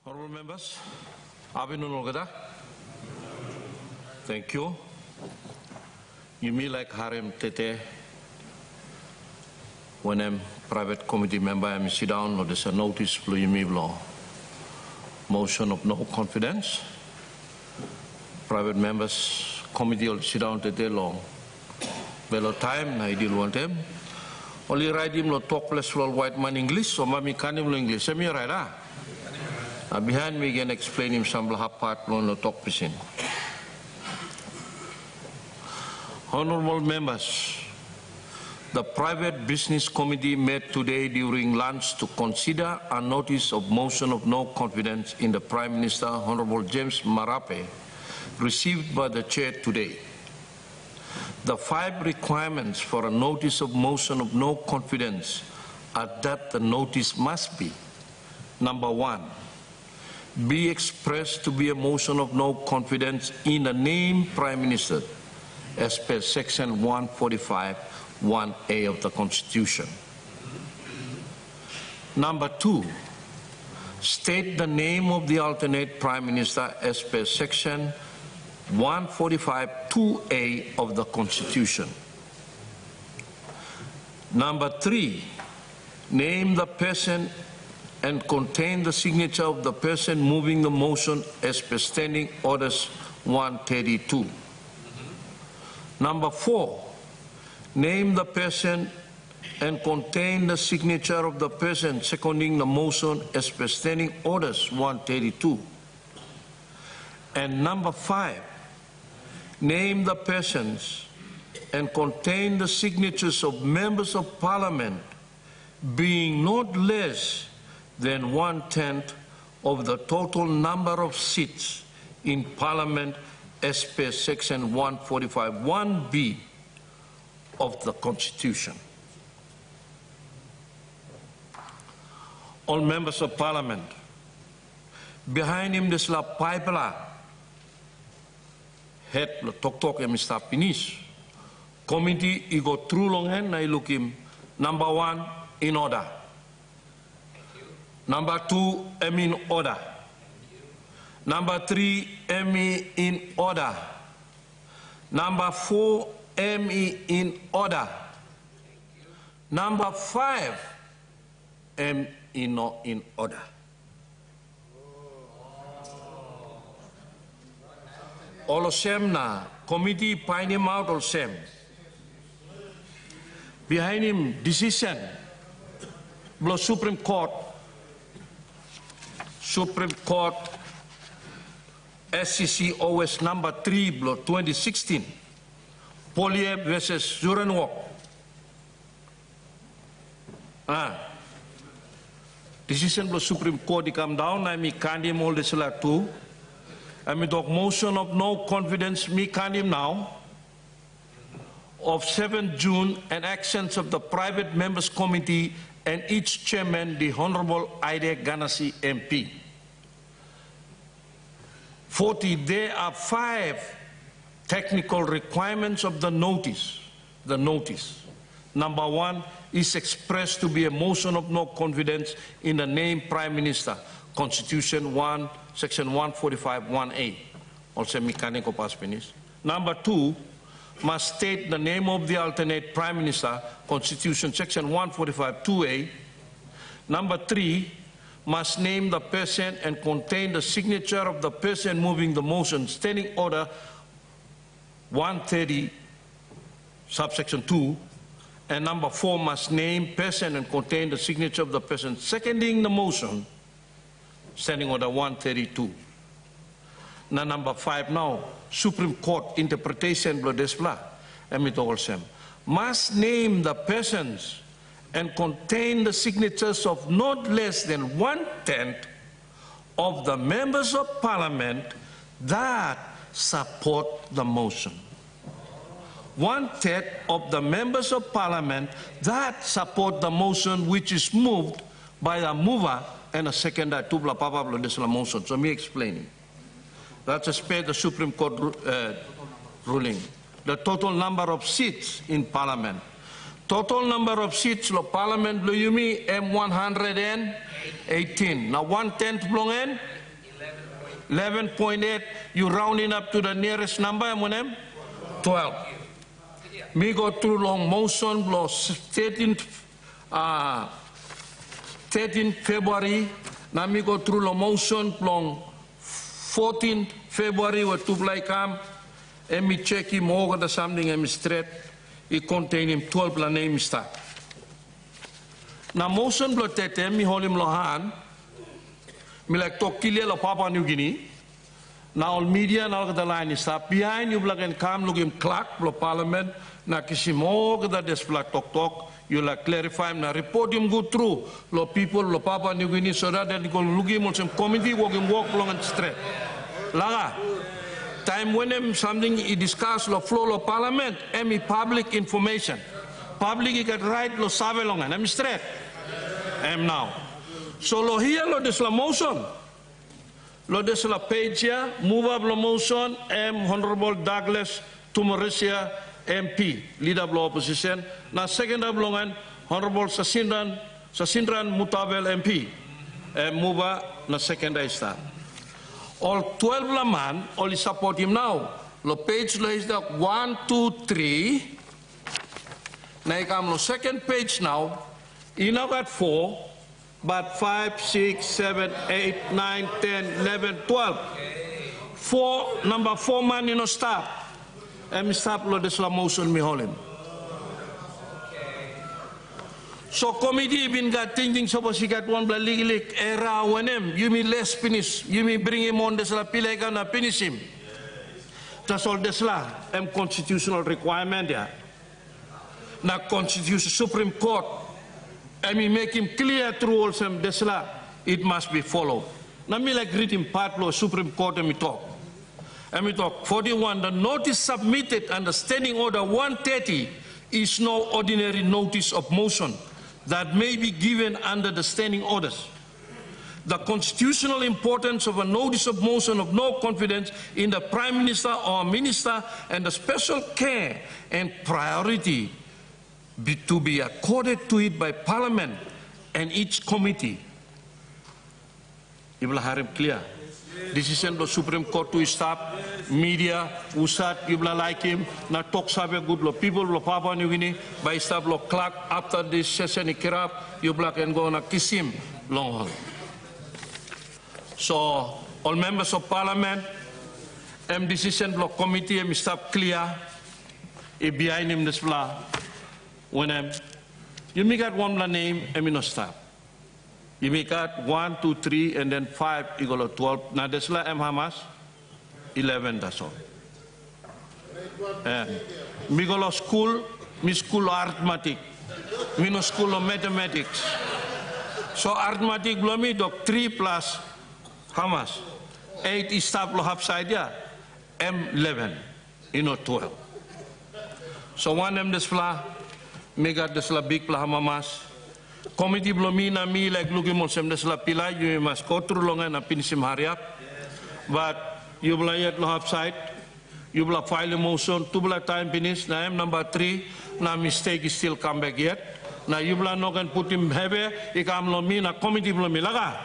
Honourable members, thank you. You me like Harem Tete when I'm private committee member, I'm sit down or there's a notice for you me law. Motion of no confidence. Private members committee will sit down Tete long. Below time, I deal with them. Only write him lo talk plus white man English, so mami can him English. Semi right behind me can explain him some part lo talk pisin. Honourable members, the private business committee met today during lunch to consider a notice of motion of no confidence in the Prime Minister, Honourable James Marape, received by the chair today. The 5 requirements for a notice of motion of no confidence are that the notice must be: number 1, be expressed to be a motion of no confidence in the name Prime Minister, as per section 145, 1A of the Constitution. Number 2, state the name of the alternate Prime Minister as per section 145, 2A of the Constitution. Number 3, name the person and contain the signature of the person moving the motion as per Standing Orders 132. Number 4, name the person and contain the signature of the person seconding the motion as per Standing Orders 132. And number 5, name the persons and contain the signatures of members of Parliament being not less than 1/10 of the total number of seats in Parliament as per section 145, 1B of the Constitution. All members of Parliament, behind him there's la pipeline, head la tok Mr. Pinis. Committee, you go through long and I look him. Number 1, in order. Number 2, in order. Number 3, in order. Number 4, in order. Number 5, in order. All of them na committee find him out all same. Behind him decision, below Supreme Court, SCC OS number 3, below 2016, Polier versus Zurenwok. Decision below Supreme Court, he come down, I me can't him all this lot too. I me talk motion of no confidence, me can't him now, of 7 June, and actions of the private members committee and each chairman, the Honourable Aide Ganassi MP. 40, there are 5 technical requirements of the notice. The notice. Number 1 is expressed to be a motion of no confidence in the name Prime Minister, Constitution 1, Section 145, 1A. Also mechanical pass finish. Number 2, must state the name of the alternate Prime Minister, Constitution Section 145, 2A. Number 3, must name the person and contain the signature of the person moving the motion, Standing Order 130, subsection 2. And number 4, must name person and contain the signature of the person seconding the motion, Standing Order 132. Now number 5 now, Supreme Court interpretation must name the persons and contain the signatures of not less than 1/10 of the members of Parliament that support the motion. 1/10 of the members of Parliament that support the motion which is moved by a mover and a seconder to blah blah blah this motion. So me explaining. That's as per the Supreme Court ruling. The total number of seats in Parliament. Total number of seats lo Parliament lo yumi M118. Now 1/10 belongen 11.8, you rounding up to the nearest number, 12. Me go through long motion, plus 13th February, now me go through long motion, long 14th February, where two play come, and me check him over the something and me straight, it contain him 12 la name start. Now motion blood tete, me hold him lo hand, me like talk kill lo Papua New Guinea. Now all media now the line is up behind you like and come look him clock lo parliament na kisi mo that display talk you like clarify na report him go through lo people lo Papua New Guinea so that they go look him on some committee walk long and straight. Laga time when him something he discuss lo flow lo parliament and public information. Public he get right lo save long and I'm straight. I'm now. So lo here lo this la motion. Lo this la page here, move up lo motion, Honorable Douglas Tumarisia MP, leader of opposition. Na second up longan, Honorable Sasindran Mutabel MP, move up na second I start. All 12 la man, all support him now. Lo page lo is the 1, 2, 3. Na ikam lo second page now, you now got 4. But 5, 6, 7, 8, 9, 10, 11, 12. Number 4 man, you know, stop. And me stop lo this la motion me hold him. So committee been got thinking suppose he got one bla legal era when him. You me less finish. You me bring him on this la pile gonna finish him. That's all this la. Constitutional requirement yeah. Na Constitution Supreme Court. I mean, make him clear through all some desla, it must be followed. Now, me like read him part law, Supreme Court, and me talk. 41, the notice submitted under Standing Order 130 is no ordinary notice of motion that may be given under the standing orders. The constitutional importance of a notice of motion of no confidence in the Prime Minister or Minister and the special care and priority to be accorded to it by Parliament and each committee. Ibla harim clear. Decision of the Supreme Court to stop media, usat, ibla like him, na talk sabe good lo people lo Papua New Guinea, by stop lo clock after this session ikirap, ibla can go na kisim long haul. So all members of Parliament, decision lo committee stop clear, behind him this blah. When you make out one name, no stop. You make out 1, 2, 3, and then 5 equal to 12. Now that's la Hamas 11. That's all. Me go to school, me school arithmetic, me no school of mathematics. So arithmetic blow me dog 3 plus Hamas 8 is stop lo half side yeah. M11, 12. So one this fla. Mega desla big plahamamas. Committee blomina mi like looking on some desla pila you must go through long and pinisim hariap. But you will yet no half side. You will file a motion. 2 time finish. Now number 3. Now mistake is still come back yet. Now you will not can put him heavy. Ikam lo mi na committee blomi laga.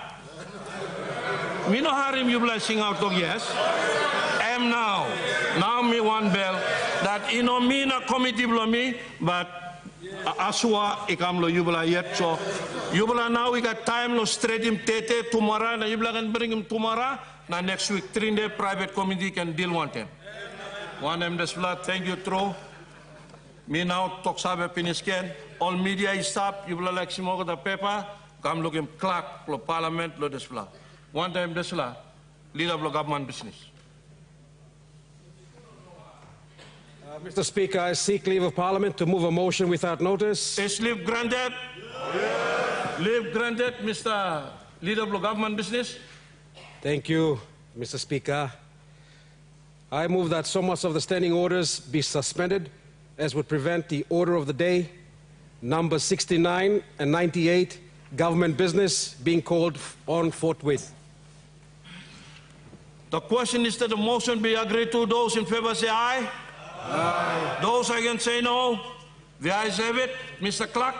Me no harim you will sing out of yes. Am now. Now me one bell that me na committee blomi but. Aswa ikam lo yubla yet so yubla now we got time lo straight him tete tomorrow na yubla can bring him tomorrow na next week 3-day private committee can deal one time. One this blood thank you throw me now talk sabe pinisken all media is stop yubla like simoga the paper come look him clock lo parliament lo this blood one time this la leader of government business. Mr. Speaker, I seek leave of Parliament to move a motion without notice. Is leave granted? Yeah. Leave granted, Mr. Leader of Government Business. Thank you, Mr. Speaker. I move that so much of the standing orders be suspended as would prevent the order of the day, number 69 and 98, government business, being called on forthwith. The question is that the motion be agreed to. Those in favor say aye. Aye. Those against say no. The ayes have it. Mr. Clerk.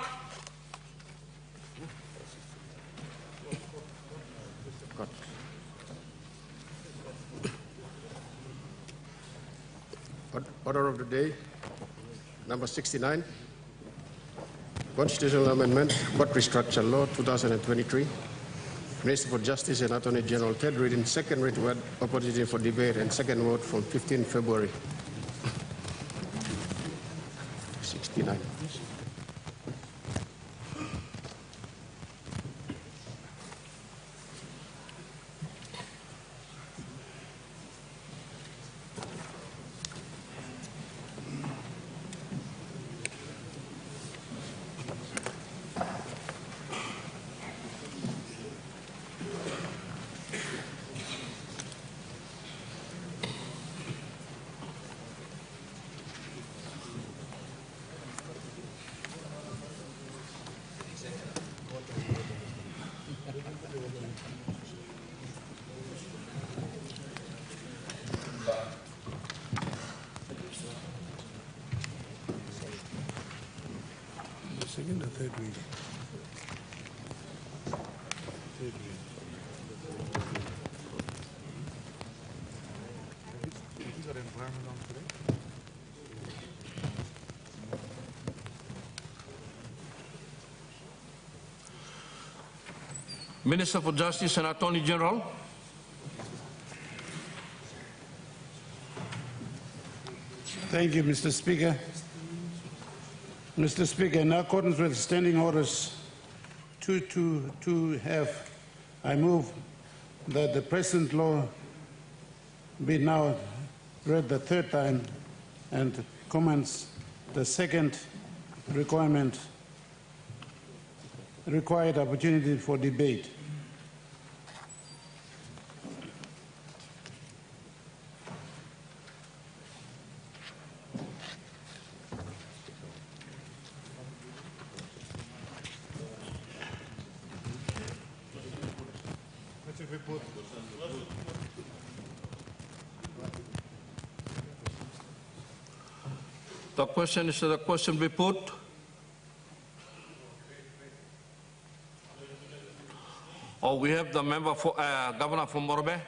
Order of the day, number 69, Constitutional Amendment, Court Restructure Law 2023. Minister for Justice and Attorney General, third reading, second read, word opportunity for debate, and second vote from 15 February. 69. Second or third read? Third read. Have you got environment on today? Minister for Justice and Attorney General. Thank you, Mr. Speaker. Mr. Speaker, in accordance with Standing Orders 222F, I move that the present law be now read the third time and commence the second required opportunity for debate. The question is the question be put. Oh, we have the member for Governor from Morobe.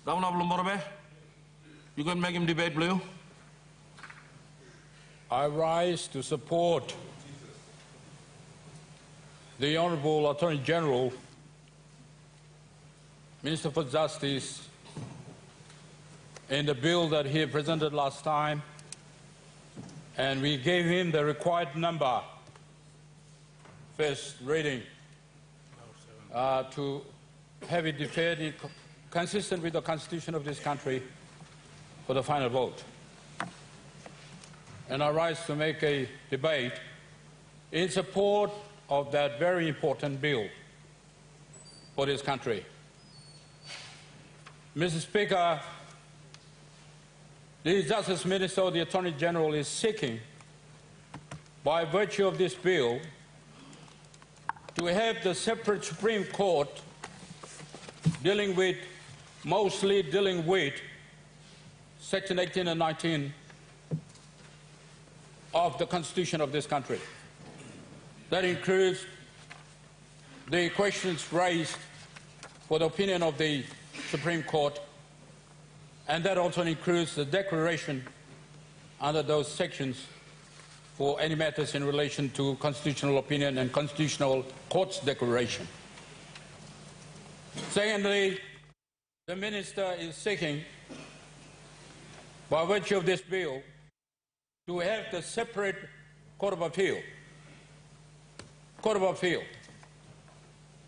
Governor from Morobe, you can make him debate, Blue. I rise to support the Honourable Attorney General, Minister for Justice, in the bill that he presented last time, and we gave him the required number, first reading, to have it deferred consistent with the Constitution of this country for the final vote. And I rise to make a debate in support of that very important bill for this country. Mr. Speaker, the Justice Minister or the Attorney General is seeking, by virtue of this bill, to have the separate Supreme Court mostly dealing with Section 18 and 19 of the Constitution of this country. That includes the questions raised for the opinion of the Supreme Court, and that also includes the declaration under those sections for any matters in relation to constitutional opinion and constitutional court's declaration. Secondly, the Minister is seeking, by virtue of this bill, to have the separate Court of Appeal,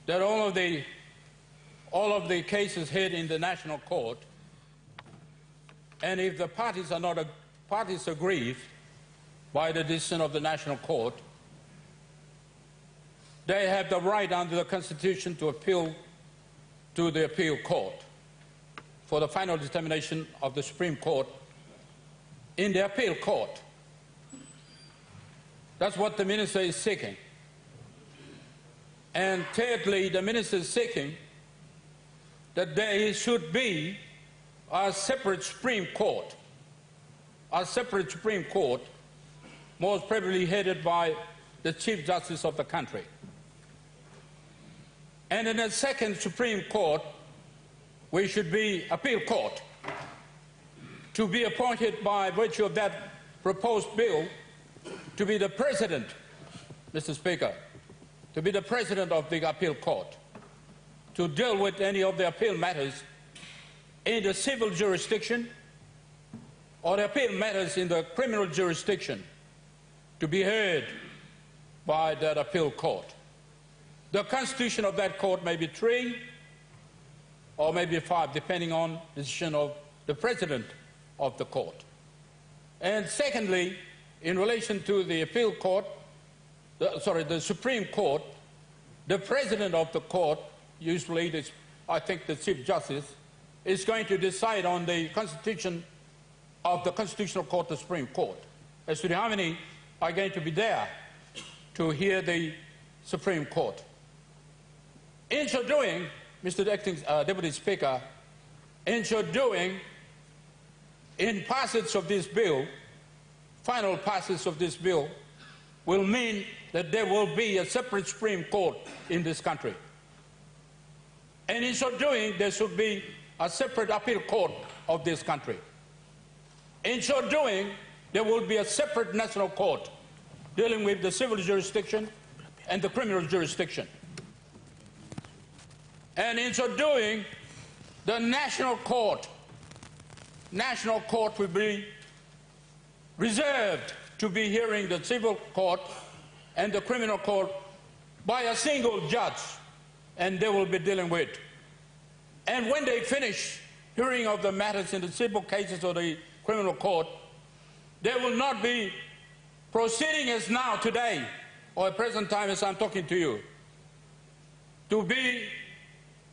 that all of the cases heard in the National Court, and if the parties aggrieved by the decision of the National Court, they have the right under the Constitution to appeal to the Appeal Court for the final determination of the Supreme Court in the Appeal Court. That's what the Minister is seeking. And thirdly, the Minister is seeking that there should be a separate Supreme Court, most probably headed by the Chief Justice of the country. And in the second Supreme Court, we should be appeal court, to be appointed by virtue of that proposed bill to be the president, Mr. Speaker, to be the president of the appeal court, to deal with any of the appeal matters in the civil jurisdiction or the appeal matters in the criminal jurisdiction, to be heard by that appeal court. The constitution of that court may be 3 or maybe 5, depending on the decision of the president of the court. And secondly, in relation to the appeal court, the Supreme Court, the president of the court, usually I think the Chief Justice, is going to decide on the constitution of the Constitutional Court, the Supreme Court, as to how many are going to be there to hear the Supreme Court. In so doing, Mr. Acting Deputy Speaker, in so doing, in passage of this bill, final passage of this bill, will mean that there will be a separate Supreme Court in this country. And in so doing, there should be a separate appeal court of this country. In so doing, there will be a separate national court dealing with the civil jurisdiction and the criminal jurisdiction. And in so doing, the national court will be reserved to be hearing the civil court and the criminal court by a single judge, and they will be dealing with. And when they finish hearing of the matters in the civil cases or the criminal court, they will not be proceeding as now today, or at present time as I'm talking to you, to be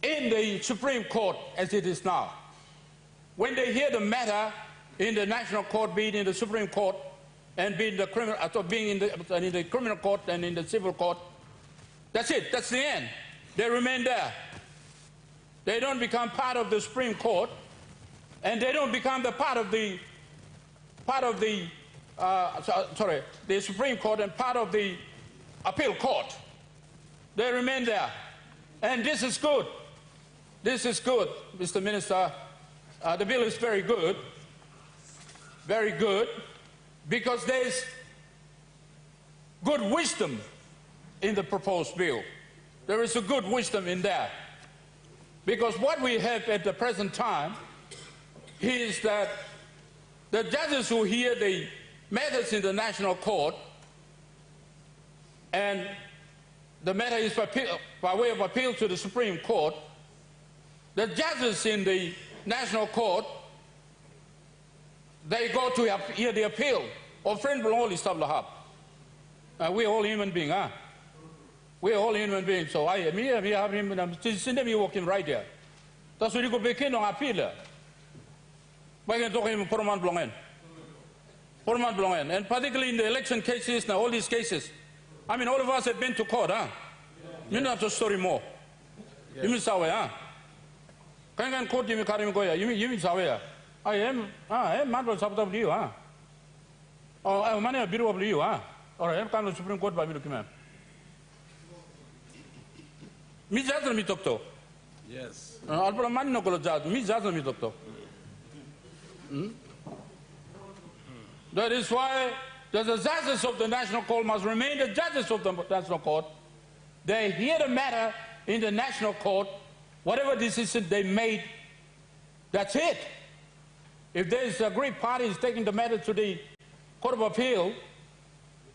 in the Supreme Court as it is now. When they hear the matter in the national court, be it in the Supreme Court, and be in the in the criminal court and in the civil court, that's it, that's the end. They remain there. They don't become part of the Supreme Court, and they don't become the part of the Supreme Court and part of the appeal court. They remain there. And this is good. This is good, Mr. Minister. The bill is very good, because there's good wisdom in the proposed bill. There is a good wisdom in there. Because what we have at the present time is that the judges who hear the matters in the national court, and the matter is by way of appeal to the Supreme Court, the judges in the national court, they go to hear the appeal. Or friend will all stop lahab. We're all human beings, huh? We're all human beings. So I have him, me walking right here. That's what you go back in on appeal. Why can talk him for man belongen? And particularly in the election cases, now all these cases. I mean, all of us have been to court, huh? You know the story more. You mean Sawe, huh? Can court you carry go? You mean Sawe? I am man was up to you, huh? Oh, I'm man a bureau of you, huh? Or I am come to Supreme Court by me document. Me judge me talk to. Yes. I'll put a man no go judge. Me judge me talk to. That is why the judges of the National Court must remain the judges of the National Court. They hear the matter in the National Court. Whatever decision they made, that's it. If there is a great party taking the matter to the Court of Appeal,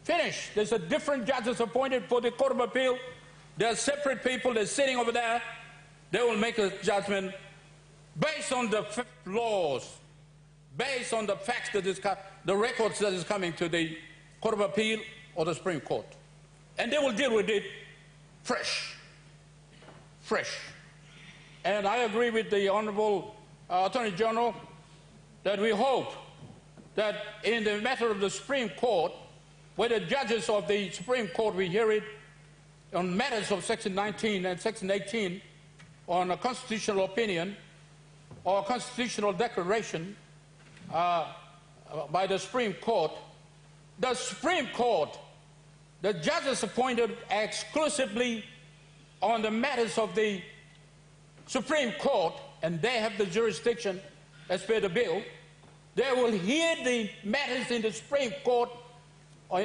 finish. There's a different judges appointed for the Court of Appeal. There are separate people. They're sitting over there. They will make a judgment based on the laws, based on the facts that is the records that is coming to the Court of Appeal or the Supreme Court. And they will deal with it fresh. And I agree with the Honorable Attorney General that we hope that in the matter of the Supreme Court, where the judges of the Supreme Court will hear it on matters of Section 19 and Section 18 on a constitutional opinion or a constitutional declaration by the Supreme Court, the Supreme Court, the judges appointed exclusively on the matters of the Supreme Court, and they have the jurisdiction as per the bill. They will hear the matters in the Supreme Court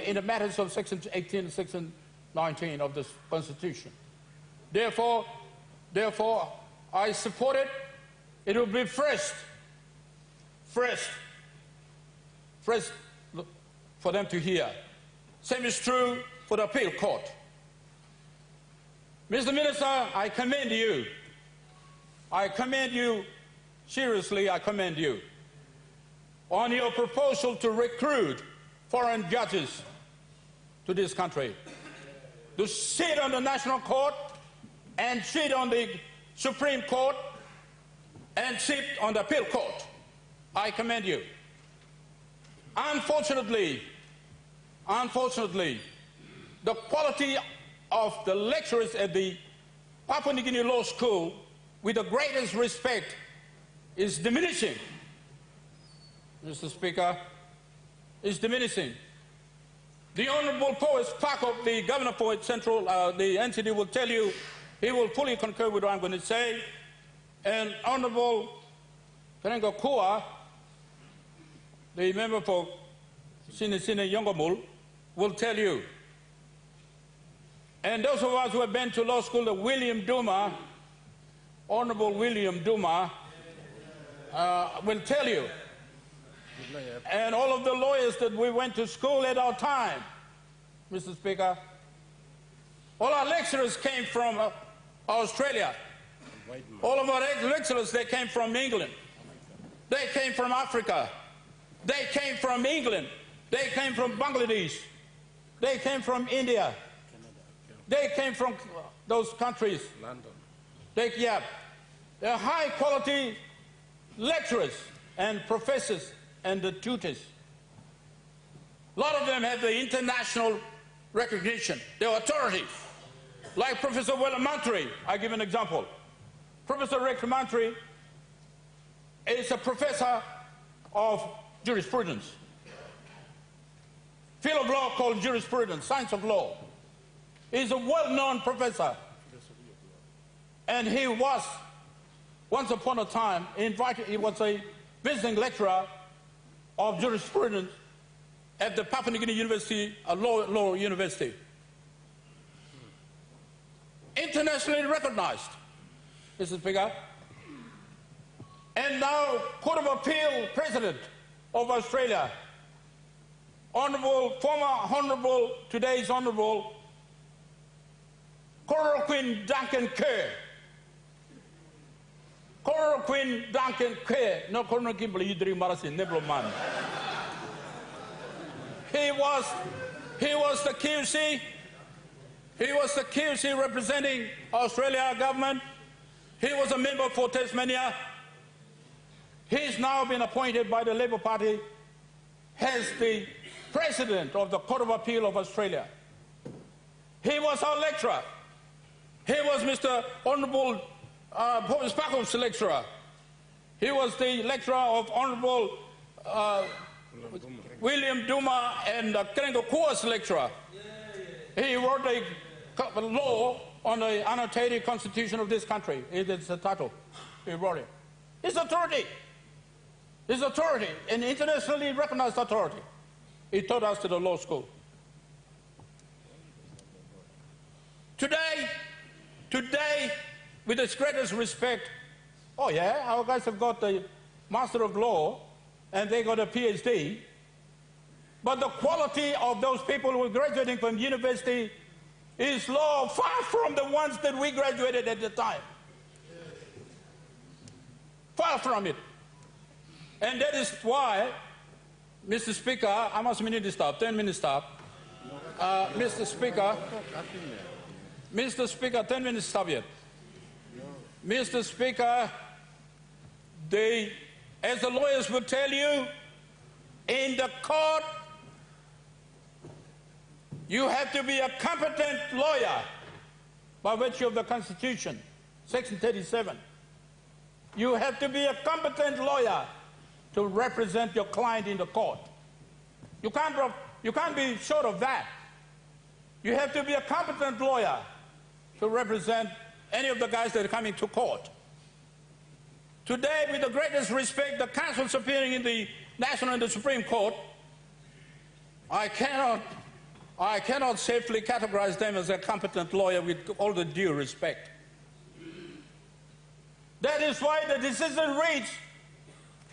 in the matters of Section 18 and Section 19 of the Constitution. Therefore, I support it. It will be first for them to hear. Same is true for the appeal court. Mr. Minister, I commend you. I commend you, seriously, I commend you on your proposal to recruit foreign judges to this country, to sit on the National Court and sit on the Supreme Court and sit on the appeal court. I commend you. Unfortunately, the quality of the lecturers at the Papua New Guinea Law School, with the greatest respect, is diminishing. Mr. Speaker, is diminishing. The Honourable Powis Pakop, the Governor for Central, the NCD, will tell you, he will fully concur with what I'm going to say. And Honourable Karenga Kua, the member for Sine Yongomul, will tell you. And those of us who have been to law school, the William Duma, Honourable William Duma, will tell you. And all of the lawyers that we went to school at our time, Mr. Speaker, all our lecturers came from Australia. All of our lecturers, they came from England. They came from Africa. They came from England. They came from Bangladesh. They came from India. They came from those countries. London. They're high quality lecturers and professors and the tutors. A lot of them have the international recognition. They're authorities. Like Professor Wellamantry, I give an example. Professor Wellamantry is a professor of jurisprudence. Field of law called jurisprudence, science of law. He's a well-known professor. And he was, once upon a time, he was a visiting lecturer of jurisprudence at the Papua New Guinea University, a law university. Internationally recognized, Mr. Speaker. And now, Court of Appeal President of Australia, today's Honourable Chloroquine Duncan Kerr. Chloroquine Duncan Kerr. No, chloroquine beli marasin nebloman. He was the QC. He was the QC representing Australia government. He was a member for Tasmania. He's now been appointed by the Labour Party as the President of the Court of Appeal of Australia. He was our lecturer. He was Mr. Honourable Powis Pakov's lecturer. He was the lecturer of Honourable William Duma and Karenga Kua's lecturer. He wrote a law on the annotated constitution of this country. It's the title. He wrote it. His authority. His authority, an internationally recognized authority. He taught us to the law school. Today, with the greatest respect, oh yeah, our guys have got the Master of Law and they got a PhD, but the quality of those people who are graduating from university is low, far from the ones that we graduated at the time. Far from it. And that is why, Mr. Speaker, I must minute stop, 10 minutes stop. Mr. Speaker, 10 minutes stop yet. Mr. Speaker, as the lawyers will tell you, in the court, you have to be a competent lawyer by virtue of the Constitution, Section 37. You have to be a competent lawyer to represent your client in the court. You can't be short of that. You have to be a competent lawyer. to represent any of the guys that are coming to court. Today, with the greatest respect, the counsels appearing in the National and the Supreme Court, I cannot safely categorize them as a competent lawyer with all the due respect. That is why the decision reached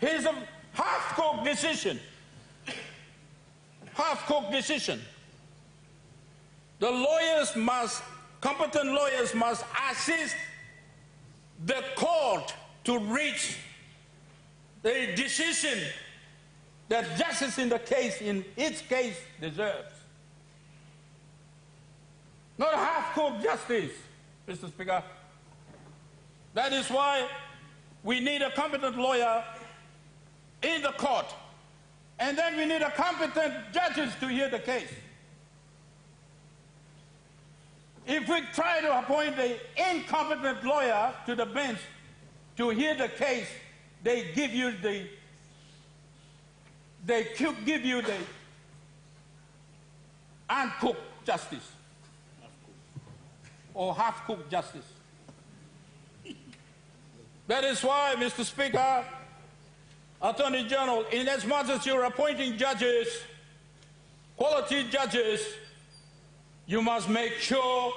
is a half-cooked decision. Half-cooked decision. The lawyers must, competent lawyers must assist the court to reach the decision that justice in its case deserves. Not half-cooked justice, Mr. Speaker. That is why we need a competent lawyer in the court, and then we need a competent judges to hear the case. If we try to appoint an incompetent lawyer to the bench to hear the case, they give you the uncooked justice or half-cooked justice. That is why, Mr. Speaker, Attorney General, in as much as you're appointing judges, quality judges, you must make sure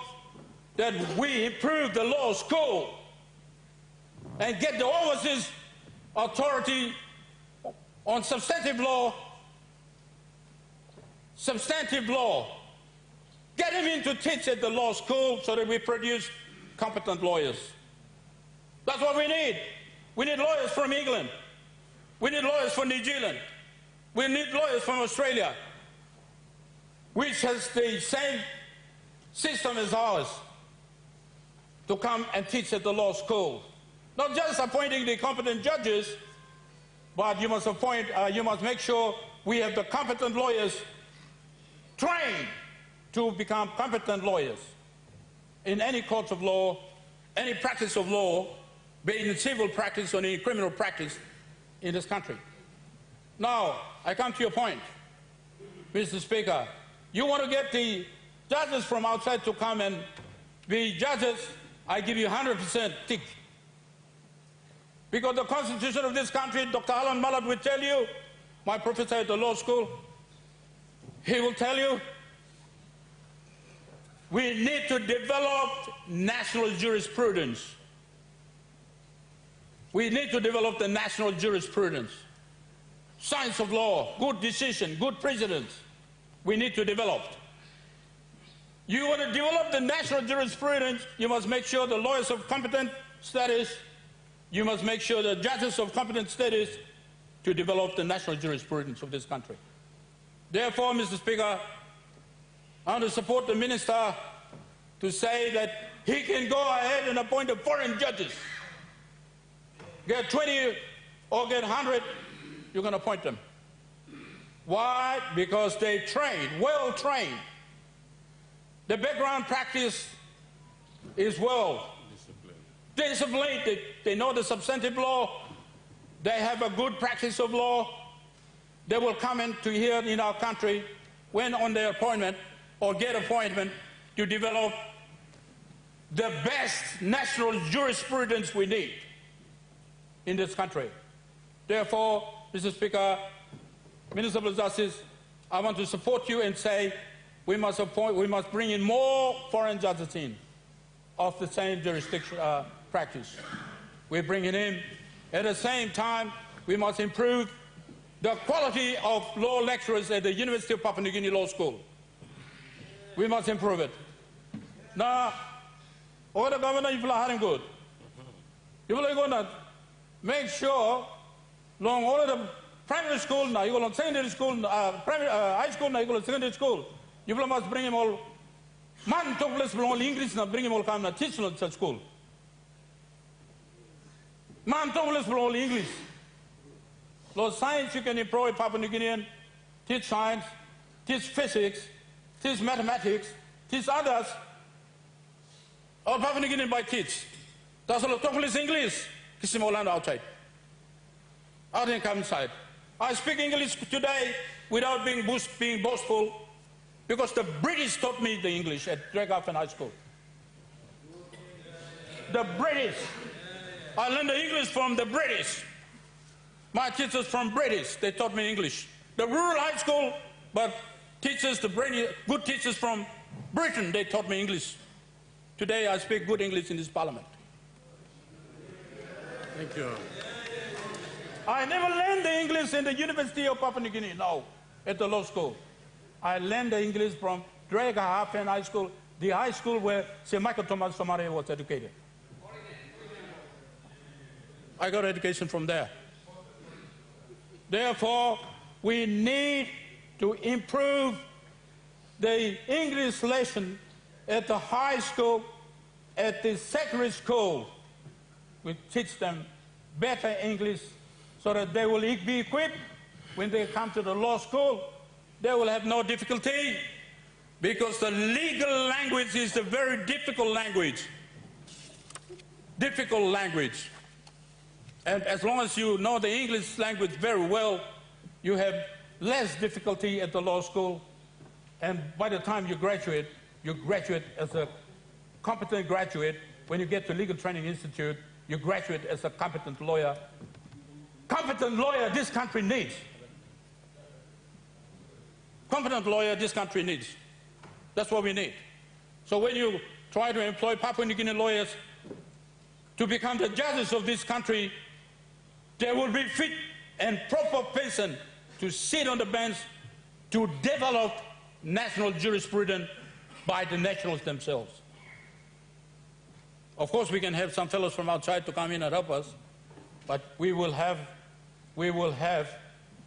that we improve the law school and get the overseas authority on substantive law, get him in to teach at the law school so that we produce competent lawyers. That's what we need. We need lawyers from England. We need lawyers from New Zealand. We need lawyers from Australia, which has the same system as ours, to come and teach at the law school. Not just appointing the competent judges, but you must make sure we have the competent lawyers trained to become competent lawyers in any court of law, any practice of law, be it in civil practice or in criminal practice in this country. Now, I come to your point, Mr. Speaker. You want to get the judges from outside to come and be judges, I give you 100% tick. Because the Constitution of this country, Dr. Alan Mallard will tell you, my professor at the law school, he will tell you, we need to develop national jurisprudence. We need to develop the national jurisprudence. Science of law, good decision, good precedents, we need to develop. You want to develop the national jurisprudence, you must make sure the lawyers of competent studies, you must make sure the judges of competent studies to develop the national jurisprudence of this country. Therefore, Mr. Speaker, I want to support the minister to say that he can go ahead and appoint the foreign judges. Get 20 or get 100, you're going to appoint them. Why? Because they train, well trained. The background practice is well disciplined. They know the substantive law. They have a good practice of law. They will come into here in our country when on their appointment or get appointment to develop the best national jurisprudence we need in this country. Therefore, Mr. Speaker, Minister of Justice, I want to support you and say we must bring in more foreign judges in of the same jurisdiction practice. We're bringing in. At the same time, we must improve the quality of law lecturers at the University of Papua New Guinea Law School. We must improve it. Now, all the governor, you are good. You are going to make sure, along all of the primary school, now you go to secondary school, high school, now you go to secondary school. You must bring him all. Man took less from all English, now bring him all come and teach in such school. Man took less from all English. Lord, science you can employ Papua New Guinean, teach science, teach physics, teach mathematics, teach others. All Papua New Guinean by teach. That's all talk less English. Kiss him all outside. I didn't come inside. I speak English today without being boastful because the British taught me the English at Dragaffen High School. the British. I learned the English from the British. My teachers from British, they taught me English. The rural high school, but teachers, good teachers from Britain, they taught me English. Today I speak good English in this parliament. Thank you. I never learned the English in the University of Papua New Guinea, no, at the law school. I learned the English from Drega Hafen High School, the high school where Sir Michael Thomas Somare was educated. I got education from there. Therefore, we need to improve the English lesson at the high school, at the secondary school. We teach them better English so that they will be equipped when they come to the law school. They will have no difficulty because the legal language is a very difficult language. Difficult language. And as long as you know the English language very well, you have less difficulty at the law school. And by the time you graduate as a competent graduate. When you get to Legal Training Institute, you graduate as a competent lawyer. Competent lawyer this country needs. Competent lawyer this country needs. That's what we need. So when you try to employ Papua New Guinea lawyers to become the judges of this country, they will be fit and proper person to sit on the bench to develop national jurisprudence by the nationals themselves. Of course, we can have some fellows from outside to come in and help us, but we will have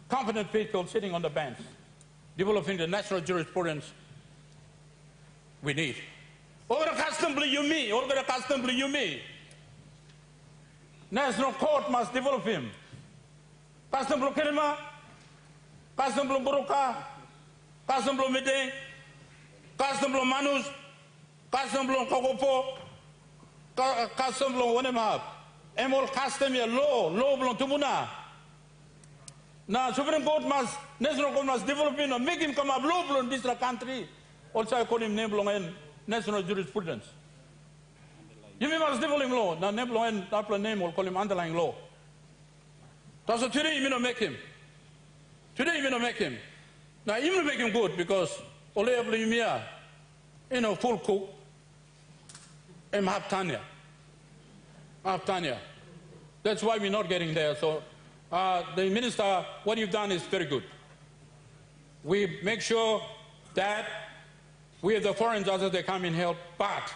competent people sitting on the bench, developing the national jurisprudence we need. National court must develop him. Custom blow Kelma, custom blow Buruka, custom blow Medeng, custom blow Manus, custom blow Kogopo, custom blow Wanemab, Emol custom ya law blow Tumuna. Now, Supreme Court must, National Court must develop him and make him come up law in this country. Also, I call him name blow and national jurisprudence. You must develop law. Now, name blow and name will call him underlying law. So today, you make him. Today, you make him. Now, you make him good because Ole Ablimia, full cook, and Tanya. That's why we're not getting there. So, the minister, what you've done is very good. We make sure that we have the foreign judges that come and help, but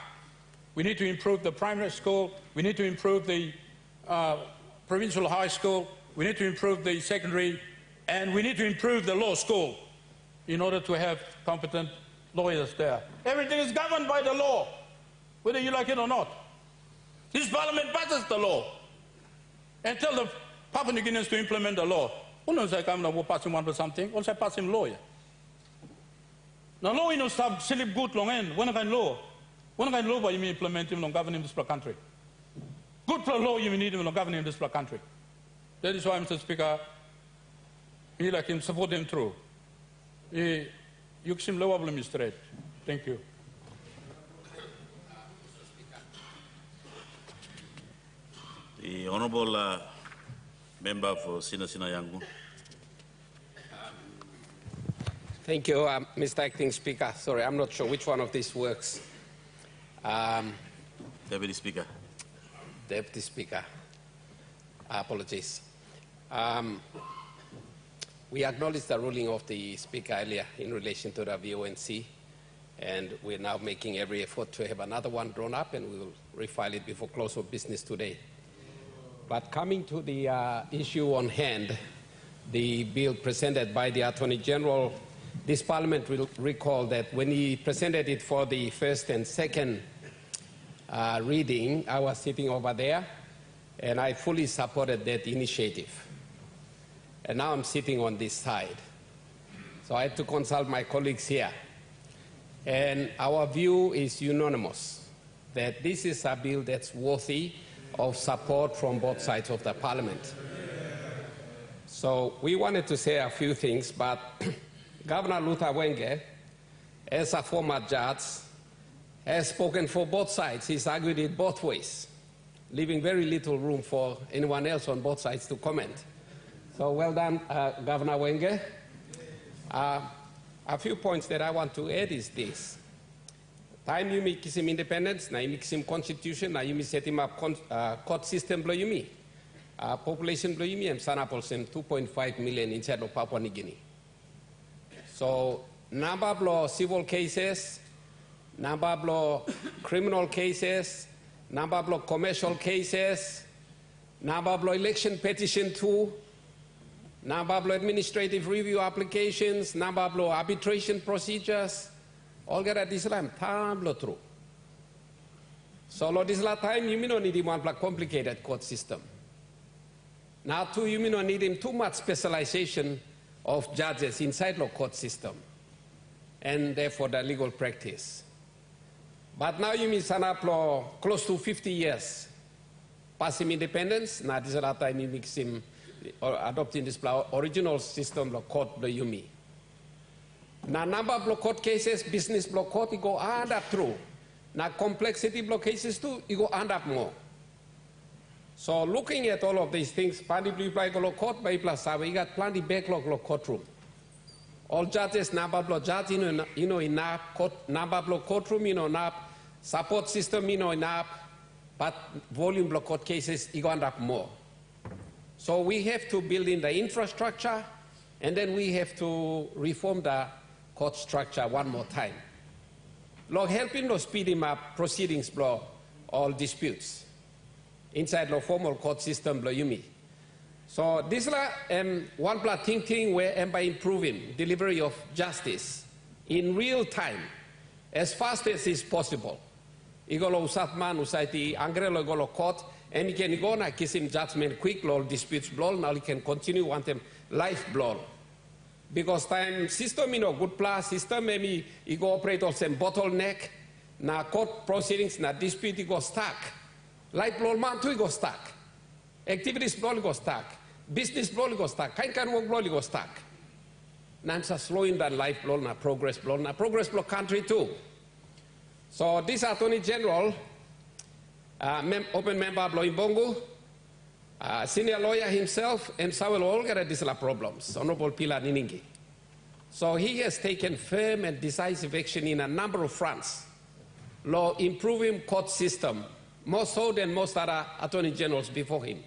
we need to improve the primary school, we need to improve the provincial high school, we need to improve the secondary, and we need to improve the law school in order to have competent lawyers there. Everything is governed by the law, whether you like it or not. This parliament passes the law and tell the Papua New Guineans to implement the law. Who knows I come to pass him one for something? Also pass him law. Now law is not silly good long end. When kind law? When kind law you mean implement him on governing this country? Good for law you need him on governing this country. That is why, Mr. Speaker, he like him support him through. You seem lovable, Mr. Ed. Thank you. The Honourable Member for Sinasina Yangon. Thank you, Mr. Acting Speaker. Sorry, I'm not sure which one of these works. Deputy Speaker. Deputy Speaker. Apologies. We acknowledge the ruling of the Speaker earlier in relation to the VONC, and we're now making every effort to have another one drawn up, and we will refile it before close of business today. But coming to the issue on hand, the bill presented by the Attorney General, this Parliament will recall that when he presented it for the first and second reading, I was sitting over there, and I fully supported that initiative. And now I'm sitting on this side. So I had to consult my colleagues here. And our view is unanimous, that this is a bill that's worthy of support from both sides of the Parliament. So we wanted to say a few things, but Governor Luther Wenge, as a former judge, has spoken for both sides. He's argued it both ways. leaving very little room for anyone else on both sides to comment. So well done, Governor Wenge. A few points that I want to add is this. Time you make some independence, now you make some constitution, now you set him up court system blow you me. Population blow you me and sample some 2.5 million inside of Papua New Guinea. So number of civil cases, number of criminal cases, number of commercial cases, number of election petition too, number of administrative review applications, number of arbitration procedures, all get at this time through. So this time you may not need him one complicated court system. Now too you may not need him too much specialization of judges inside the court system and therefore the legal practice. But now you mean Sanaplo close to 50 years past him independence, now this time you mix him adopting this original system of court the Yumi. Now number of court cases, business block court, you go end up through. Now complexity block cases too, you go end up more. So looking at all of these things, plenty of court by plus you got plenty backlog of courtroom. All judges, number of judges, enough court, number of courtroom, enough support system, enough, but volume block court cases, you go end up more. So we have to build in the infrastructure, and then we have to reform the court structure one more time. Log helping to speed him up proceedings blow all disputes inside the formal court system blow Yumi. So this is one thinking where by improving delivery of justice in real time as fast as is possible. Igolo usatman usaiti angrelo igolo court and you can go na kiss him judgment quick law disputes blow now you can continue want them life blow. Because time system good plus system maybe you go operate on some bottleneck na court proceedings na dispute go stuck. Life blow man too go stuck. Activities blow go stuck. Business blow go stuck. Kind work blow go stuck. Nansa slowing down life blow na progress blow country too. So this Attorney General open member blow Imbongo, senior lawyer himself, and Sawel all get these problems. Honorable Pila Niningi. So he has taken firm and decisive action in a number of fronts. Law improving court system, more so than most other attorney generals before him.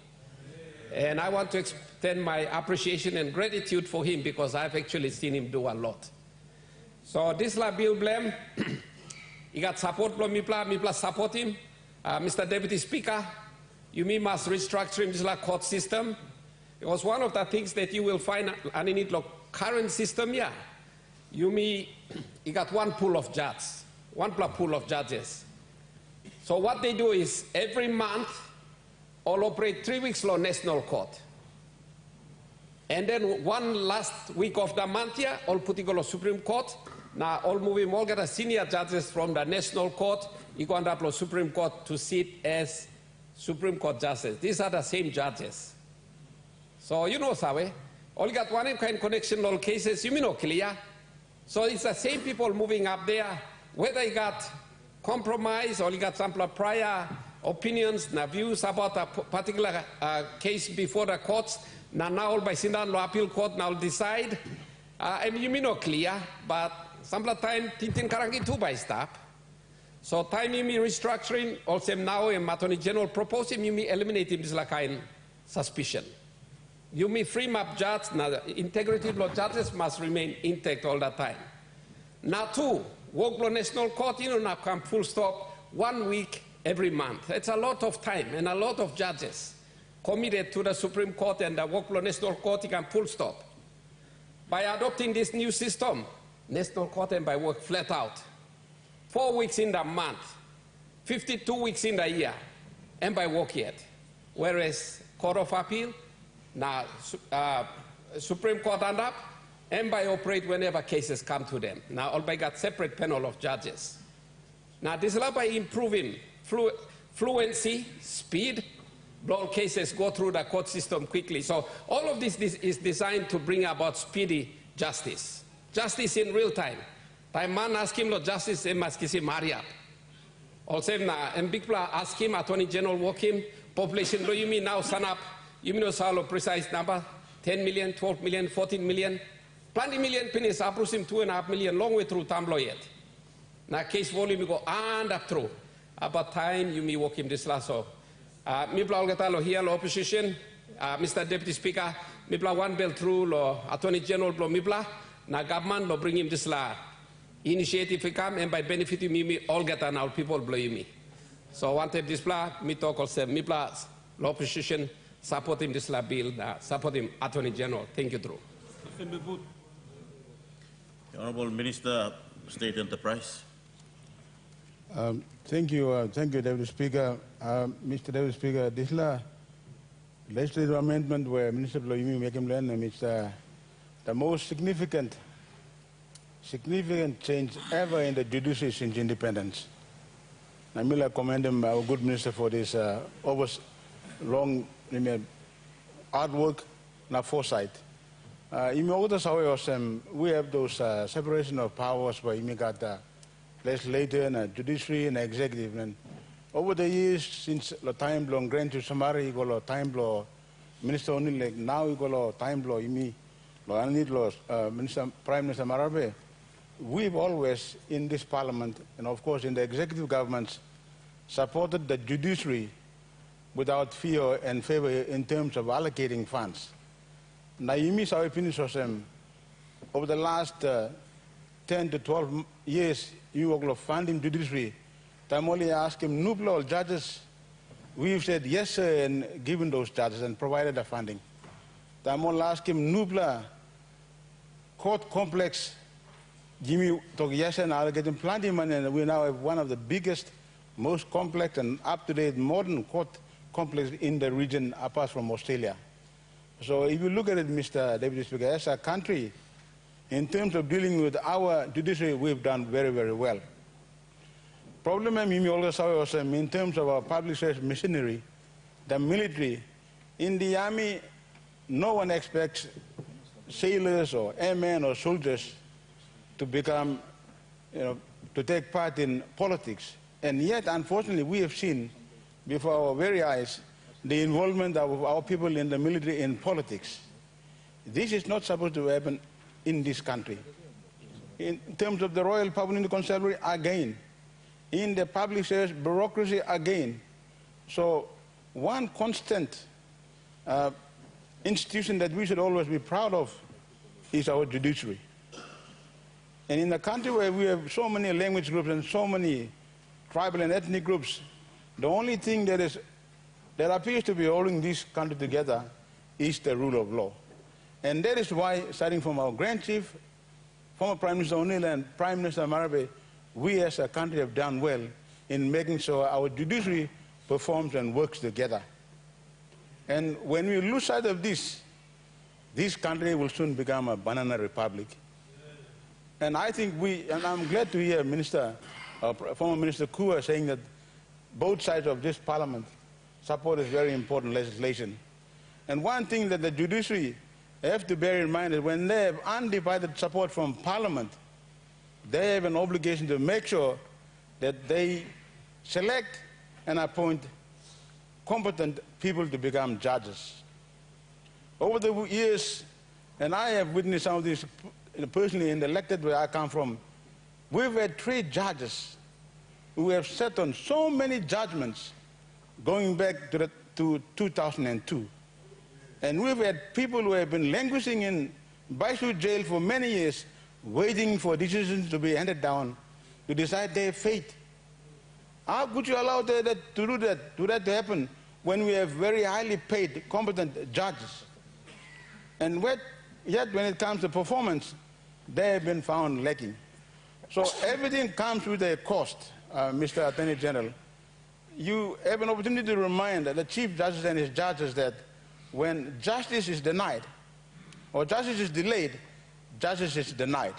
And I want to extend my appreciation and gratitude for him because I've actually seen him do a lot. So this la Bill Blame, he got support from Mipla support him. Mr. Deputy Speaker, you must restructure this court system. Because one of the things that you will find in the current system, you got one pool of judges, one pool of judges. So what they do is every month, all operate 3 weeks law national court. And then one last week of the month, all put to Supreme Court. Now all moving, all get a senior judges from the national court, you go under Supreme Court to sit as Supreme Court justices. These are the same judges. So you know, Sawe, all got one kind of connection, all cases, you know, clear. So it's the same people moving up there, whether you got compromise or you got some prior opinions, views about a particular case before the courts. Now all by Sindan Law Appeal Court now decide. And you may not clear, but some time Tintin Karangi too by stop. So time you may restructuring also now and Attorney General proposing you may eliminate this kind suspicion. You may free up judges, now the integrity of law judges must remain intact all the time. Now too, work law national court, now come full stop 1 week every month. It's a lot of time and a lot of judges committed to the Supreme Court and the work law national court, you can full stop. By adopting this new system, national court and by work flat out, 4 weeks in the month, 52 weeks in the year, and by work yet. Whereas Court of Appeal, now Supreme Court end up, and by operate whenever cases come to them. Now all by got separate panel of judges. Now this is by improving fluency, speed, all cases go through the court system quickly. So all of this is designed to bring about speedy justice. Justice in real time. Time man ask him lo justice, must kiss him hurry up. Also, and big pla ask him, Attorney General walk him, population lo yumi now stand up, you know salo precise number, 10 million, 12 million, 14 million, 20 million pennies, approximately 2.5 million, long way through Tamblo yet. Now case volume go and up through. About time you me walk him this last so. Mipla olgatalo here opposition, Mr. Deputy Speaker, Mipla one bill through lo Attorney General lo Mipla, na government lo bring him this la. Initiative come and by benefit me all get an our people blame me. So wanted this blah, me talk also me plus law opposition support him this la bill, support him Attorney General. Thank you, Drew. The Honourable Minister, State Enterprise. Thank you, Deputy Speaker. Mr. Deputy Speaker, this legislative amendment where Minister Bloyimi Mekim Len is the most significant change ever in the judiciary since independence. I merely commend him, our good minister, for this long hard work and foresight. We have those separation of powers where we got the legislature and judiciary and executive. And over the years, since the time long grant to Samari, you go time blow minister only like now you go time blow me, Minister Prime Minister Marabe. We've always, in this parliament, and of course in the executive governments, supported the judiciary without fear and favor in terms of allocating funds. Naimi Sawipini over the last 10 to 12 years, you will funding judiciary. Tamoli asked him, Nublo judges, we've said yes, sir, and given those judges and provided the funding. Tamol asked him, Nubla, court complex, Jimmy took yes and allocating plenty of money, and we now have one of the biggest, most complex and up-to-date modern court complex in the region apart from Australia. So if you look at it, Mr. Deputy Speaker, as a country, in terms of dealing with our judiciary, we've done very, very well. Problem in terms of our public service machinery, the military, in the army, no one expects sailors or airmen or soldiers to become, to take part in politics. And yet, unfortunately, we have seen before our very eyes the involvement of our people in the military in politics. This is not supposed to happen in this country. In terms of the Royal Public Constabulary, again. In the public service bureaucracy, again. So one constant institution that we should always be proud of is our judiciary. And in a country where we have so many language groups and so many tribal and ethnic groups, the only thing that appears to be holding this country together is the rule of law. And that is why, starting from our Grand Chief, former Prime Minister O'Neill and Prime Minister Marabe, we as a country have done well in making sure our judiciary performs and works together. And when we lose sight of this country will soon become a banana republic. And I think and I'm glad to hear former Minister Kua saying that both sides of this parliament support this very important legislation. And one thing that the judiciary have to bear in mind is when they have undivided support from parliament, they have an obligation to make sure that they select and appoint competent people to become judges. Over the years, and I have witnessed some of this personally in the elected where I come from, we've had 3 judges who have sat on so many judgments going back to 2002. And we've had people who have been languishing in Baishu jail for many years, waiting for decisions to be handed down to decide their fate. How could you allow that to happen when we have very highly paid, competent judges? And yet when it comes to performance, they have been found lacking. So everything comes with a cost, Mr. Attorney General. You have an opportunity to remind the Chief Justice and his judges that when justice is denied or justice is delayed, justice is denied.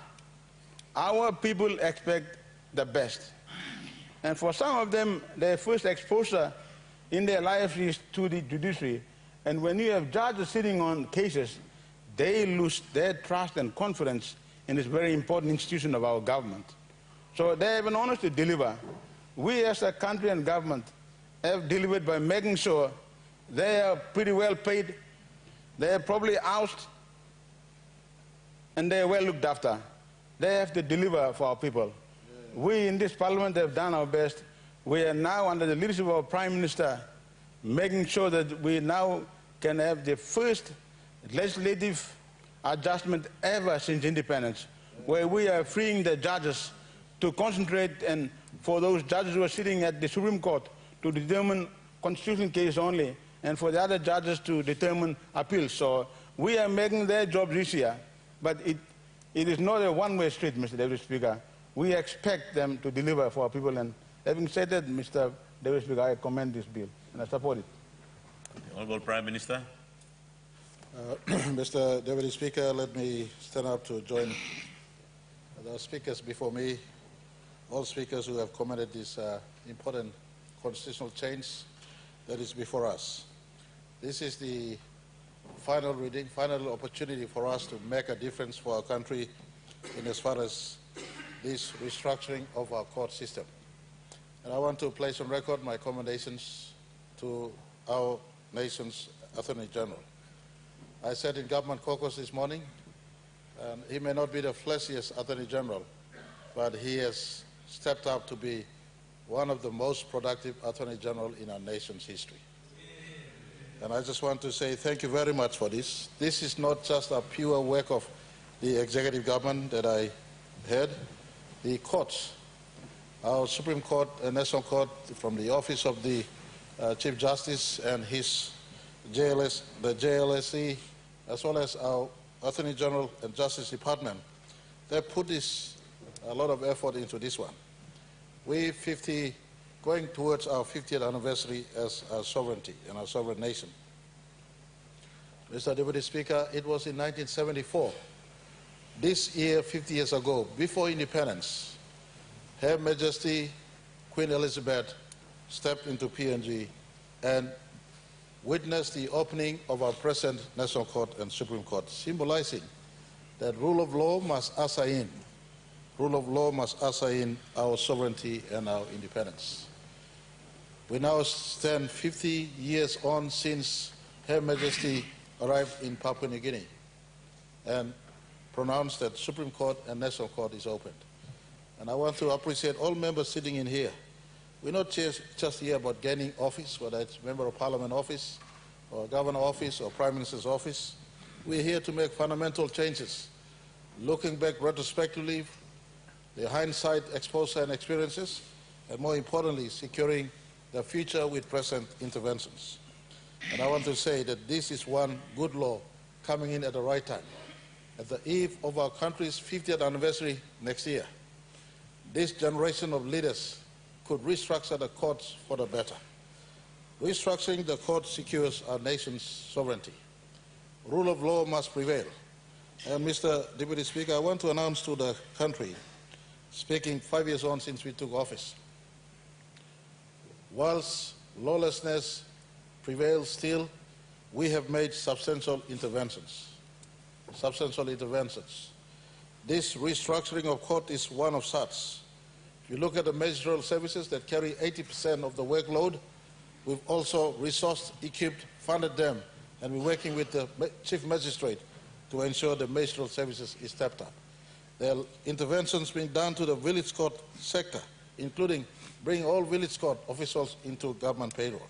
Our people expect the best. And for some of them, their first exposure in their life is to the judiciary. And when you have judges sitting on cases, they lose their trust and confidence in this very important institution of our government. So they have an honor to deliver. We as a country and government have delivered by making sure they are pretty well paid, they are probably housed, and they are well looked after. They have to deliver for our people. We in this parliament have done our best. We are now under the leadership of our Prime Minister making sure that we now can have the first legislative adjustment ever since independence, where we are freeing the judges to concentrate, and for those judges who are sitting at the Supreme Court to determine constitutional cases only, and for the other judges to determine appeals. So we are making their jobs easier, but it is not a one-way street, Mr. Deputy Speaker. We expect them to deliver for our people, and having said that, Mr. Deputy Speaker, I commend this bill and I support it. The Honourable Prime Minister. Mr. Deputy Speaker, let me stand up to join the speakers before me, all speakers who have commended this important constitutional change that is before us. This is the final reading, final opportunity for us to make a difference for our country in as far as this restructuring of our court system. And I want to place on record my commendations to our nation's Attorney General. I said in government caucus this morning, he may not be the flashiest Attorney General, but he has stepped up to be one of the most productive Attorney General in our nation's history. And I just want to say thank you very much for this. This is not just a pure work of the executive government that I heard. The courts, our Supreme Court and National Court, from the Office of the Chief Justice and his JLS, the JLSE, as well as our Attorney General and Justice Department, they put a lot of effort into this one. We going towards our 50th anniversary as our sovereignty and our sovereign nation. Mr. Deputy Speaker, it was in 1974, this year 50 years ago, before independence, Her Majesty Queen Elizabeth stepped into PNG and witnessed the opening of our present National Court and Supreme Court, symbolizing that rule of law must usher in. Rule of law must usher in our sovereignty and our independence. We now stand 50 years on since Her Majesty arrived in Papua New Guinea and pronounced that Supreme Court and National Court is opened. And I want to appreciate all members sitting in here. We're not just here about gaining office, whether it's Member of Parliament office, or Governor office, or Prime Minister's office. We're here to make fundamental changes, looking back retrospectively, the hindsight exposure and experiences, and more importantly, securing the future with present interventions. And I want to say that this is one good law coming in at the right time. At the eve of our country's 50th anniversary next year, this generation of leaders could restructure the courts for the better. Restructuring the court secures our nation's sovereignty. Rule of law must prevail. And Mr. Deputy Speaker, I want to announce to the country, speaking 5 years on since we took office, whilst lawlessness prevails still, we have made substantial interventions. Substantial interventions. This restructuring of court is one of such. If you look at the magisterial services that carry 80% of the workload, we've also resourced, equipped, funded them, and we're working with the Chief Magistrate to ensure the magisterial services is stepped up. There are interventions being done to the village court sector, including bringing all village court officials into government payroll.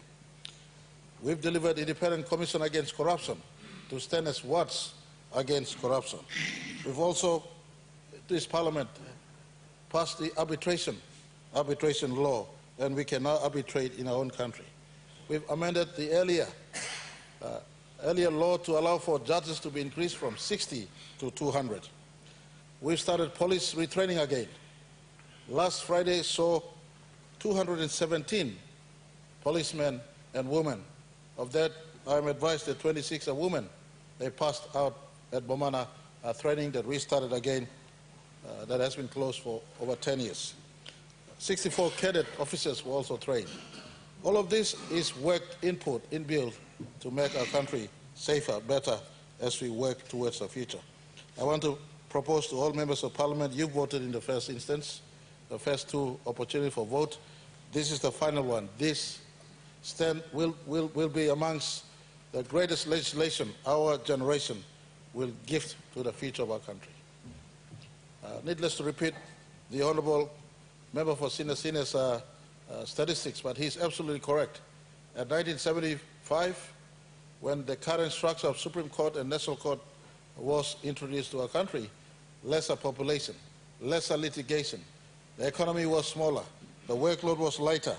We've delivered independent commission against corruption to stand as watch against corruption. We've also, this Parliament, passed the arbitration law, and we can now arbitrate in our own country. We've amended the earlier law to allow for judges to be increased from 60 to 200. We've started police retraining again. Last Friday saw 217 policemen and women. Of that, I'm advised that 26 are women. They passed out at Bomana, training that restarted again, that has been closed for over 10 years. 64 cadet officers were also trained. All of this is work input, inbuilt, to make our country safer, better, as we work towards the future. I want to propose to all members of Parliament, you voted in the first instance, the first two opportunities for vote, This is the final one. This will be amongst the greatest legislation our generation will gift to the future of our country. Needless to repeat the Honourable Member for Sinasina's statistics, but he's absolutely correct. At 1975, when the current structure of Supreme Court and National Court was introduced to our country, lesser population, lesser litigation, the economy was smaller, the workload was lighter.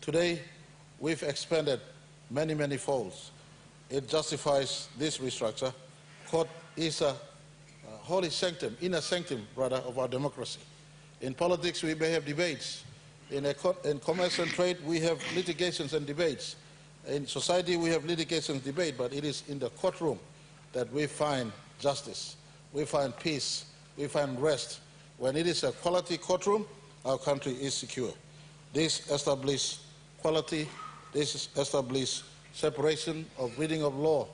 Today, we've expanded many, many folds. It justifies this restructure. Court is a holy sanctum, inner sanctum, rather, of our democracy. In politics, we may have debates. In commerce and trade, we have litigations and debates. In society, we have litigations and debate, but it is in the courtroom that we find justice, we find peace, we find rest. When it is a quality courtroom, our country is secure. This establishes quality, this establishes separation of reading of law.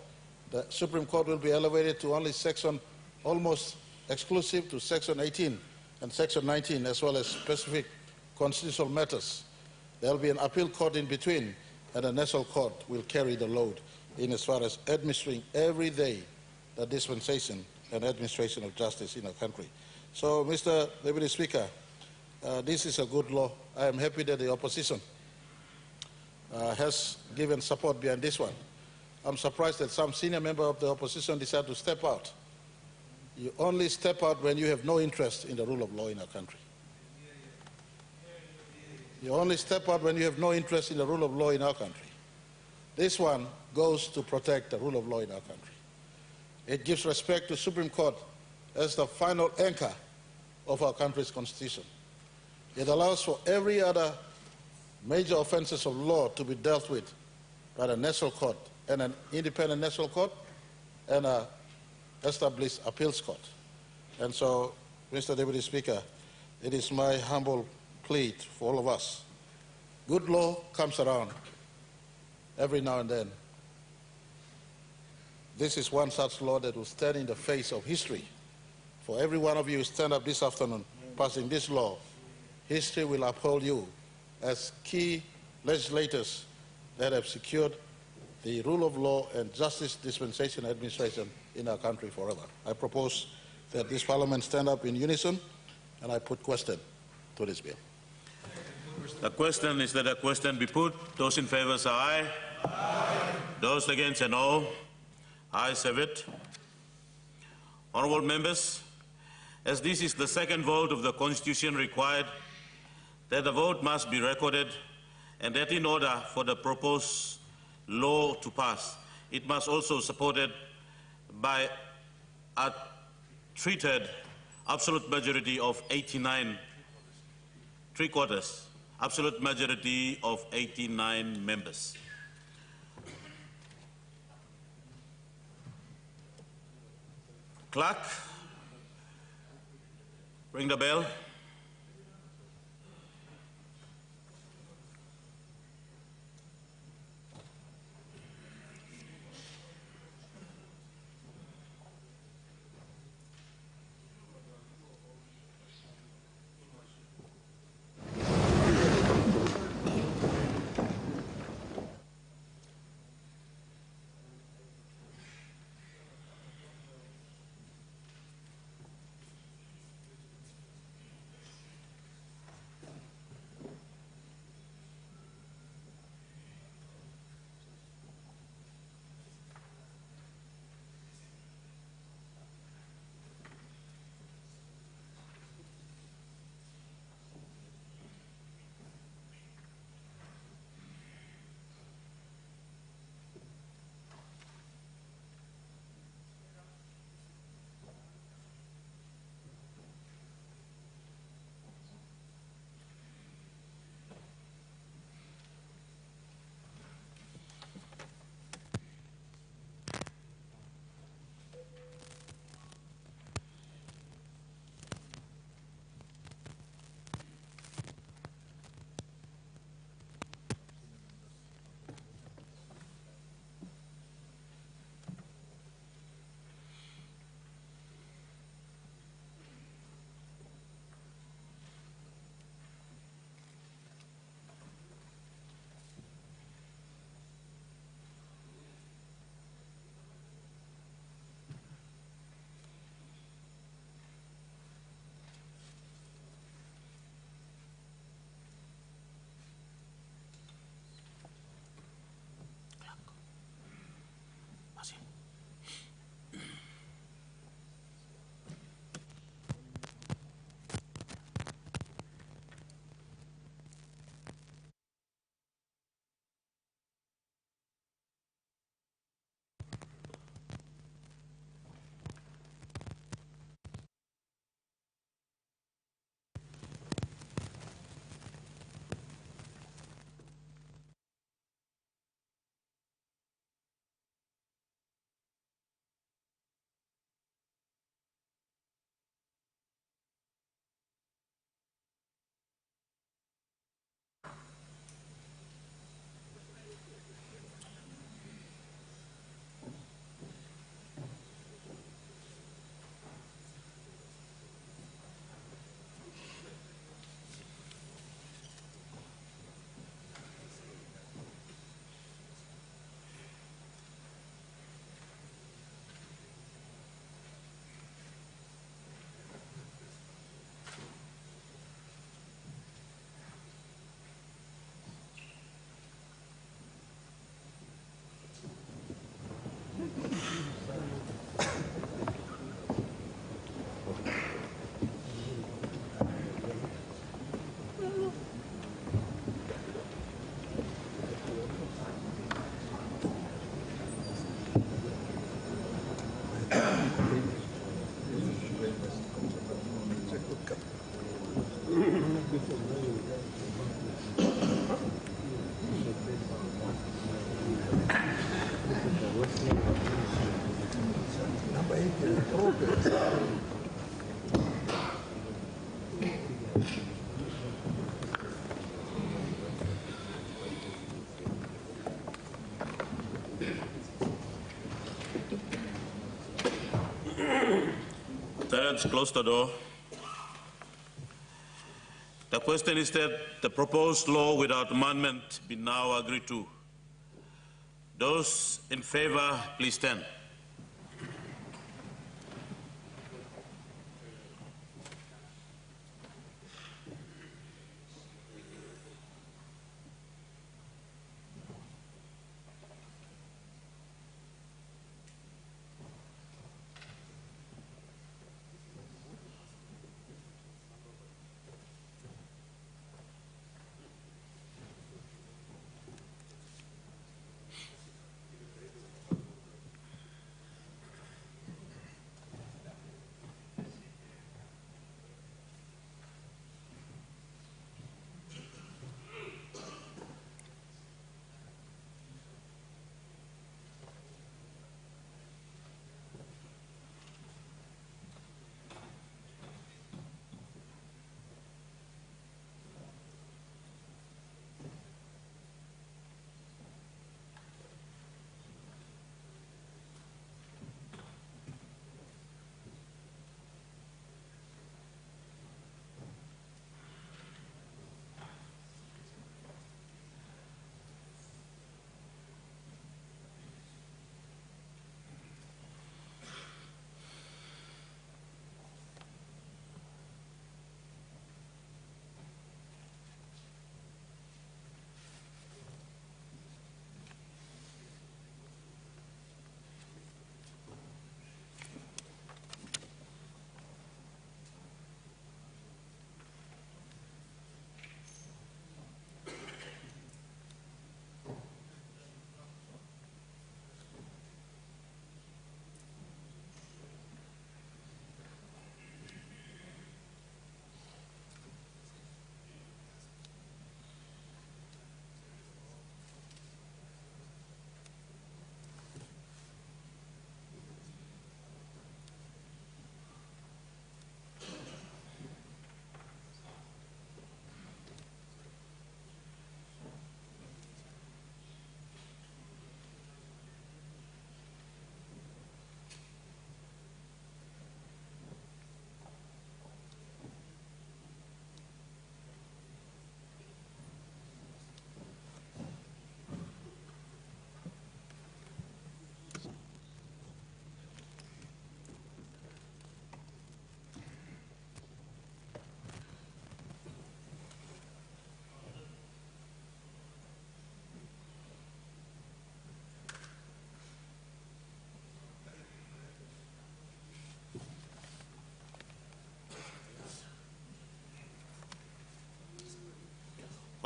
The Supreme Court will be elevated to only section, almost exclusive to section 18 and section 19, as well as specific constitutional matters. There will be an appeal court in between, and a national court will carry the load in as far as administering every day the dispensation and administration of justice in our country. So, Mr. Deputy Speaker, this is a good law. I am happy that the opposition has given support behind this one. I'm surprised that some senior member of the opposition decided to step out. You only step out when you have no interest in the rule of law in our country. You only step out when you have no interest in the rule of law in our country. This one goes to protect the rule of law in our country. It gives respect to Supreme Court as the final anchor of our country's constitution. It allows for every other major offenses of law to be dealt with by the national court and an independent national court and an established appeals court. And so, Mr. Deputy Speaker, it is my humble plea for all of us. Good law comes around every now and then. This is one such law that will stand in the face of history. For every one of you who stand up this afternoon passing this law, history will uphold you as key legislators that have secured the rule of law and justice dispensation administration in our country forever. I propose that this Parliament stand up in unison, and I put question to this bill. The question is that the question be put. Those in favour say aye. Aye. Those against say no. Ayes have it. Honourable members, as this is the second vote of the Constitution required, that the vote must be recorded, and that in order for the proposed law to pass, it must also be supported by a treated absolute majority of 89, three-quarters, absolute majority of 89 members. Clerk, ring the bell. Silence, close the door. The question is that the proposed law without amendment be now agreed to. Those in favor, please stand.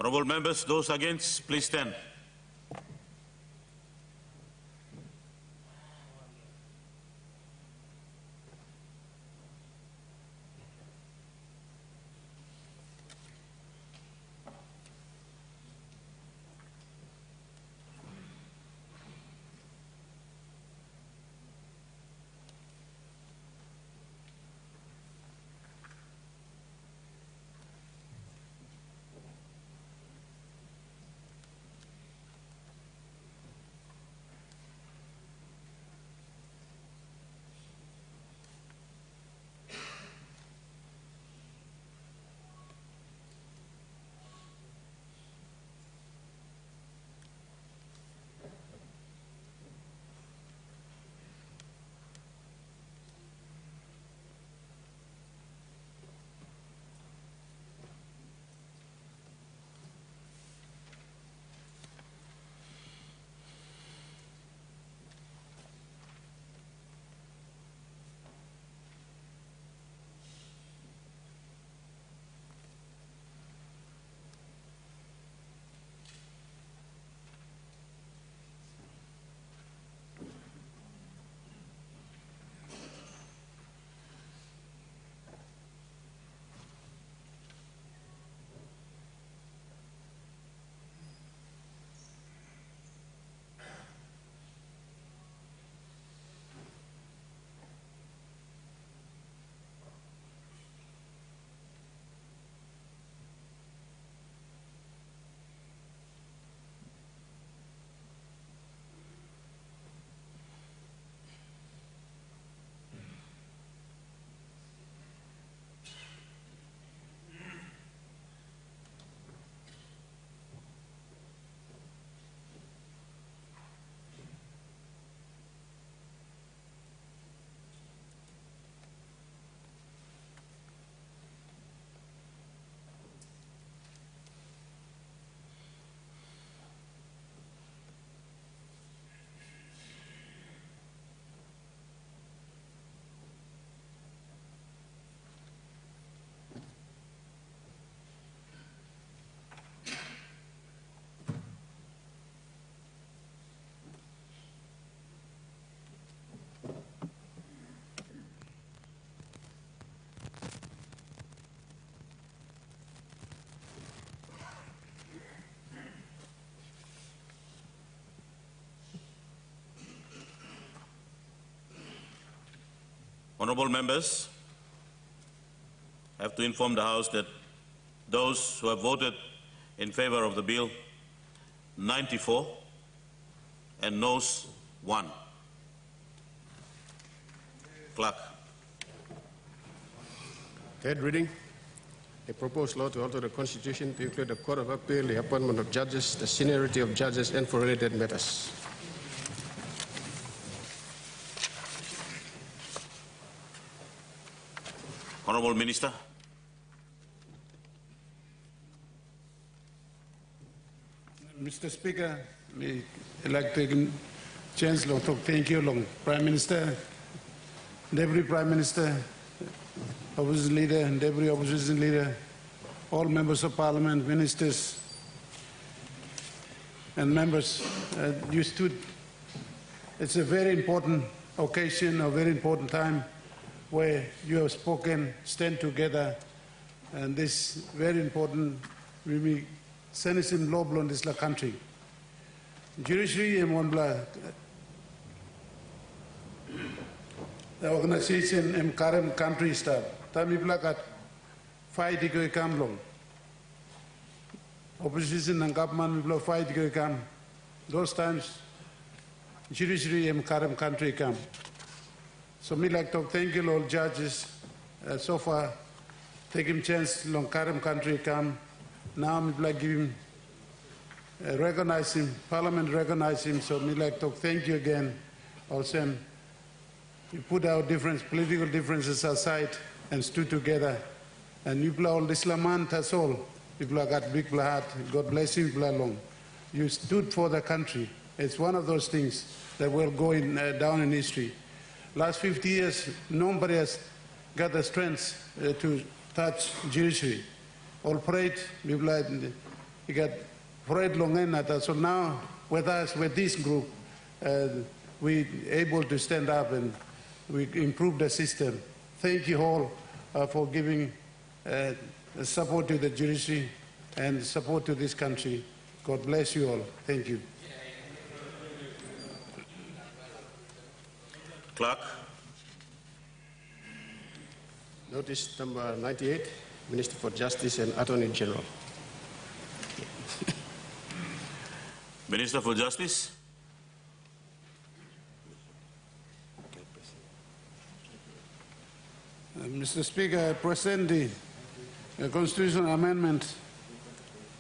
Honourable members, those against, please stand. Honourable members, I have to inform the House that those who have voted in favour of the bill, 94, and noes, 1. Clerk. Third reading. A proposed law to alter the Constitution to include the Court of Appeal, the appointment of judges, the seniority of judges, and for related matters. Honourable Minister. Mr. Speaker, I'd like to take a chance to thank you, Prime Minister, Deputy Prime Minister, Opposition Leader and Deputy Opposition Leader, all members of Parliament, ministers, and members. You stood. It's a very important occasion, a very important time where you have spoken, stand together, and this very important, we send in law in this country. Judiciary and one the organization and current country staff. Tami blakat fight to come long. Opposition and government will fight to come. Those times, judiciary and current country come. So me like to thank you all judges so far taking chance long current country come. Now me like give him recognize him, Parliament recognize him. So me like to thank you again. Also, you put our political differences aside and stood together. And you play all this Laman, that's all. People have got big heart. God bless you, people along. You stood for the country. It's one of those things that will go down in history. Last 50 years, nobody has got the strength to touch judiciary. All prayed, people you got prayed long enough. So now, with us, with this group, we're able to stand up and we improve the system. Thank you all for giving support to the judiciary and support to this country. God bless you all. Thank you. Clerk. Notice number 98, Minister for Justice and Attorney General. Minister for Justice. Mr. Speaker, I present the constitutional amendment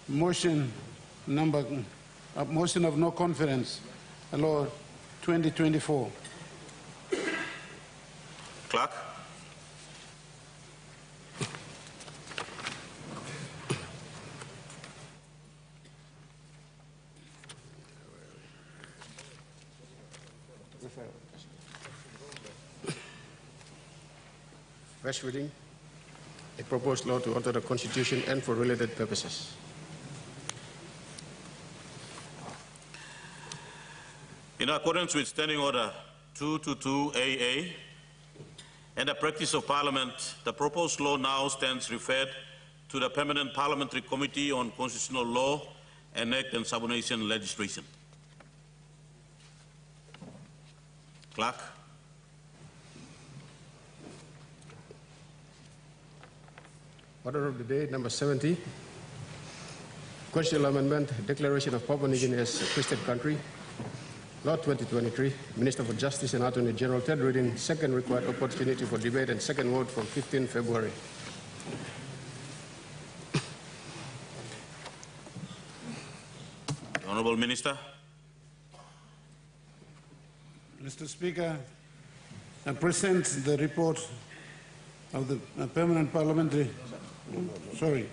motion motion of no confidence, law 2024. Clerk. First reading, a proposed law to alter the Constitution and for related purposes. In accordance with Standing Order 222AA and the practice of Parliament, the proposed law now stands referred to the Permanent Parliamentary Committee on Constitutional Law and Act and Subordination Legislation. Clerk. Order of the day, number 70. Constitutional Amendment, Declaration of Papua New Guinea as a Christian country. Law 2023, Minister for Justice and Attorney General, third reading, second required opportunity for debate and second vote from 15 February. Honourable Minister. Mr. Speaker, I present the report of the Permanent Parliamentary. Sorry.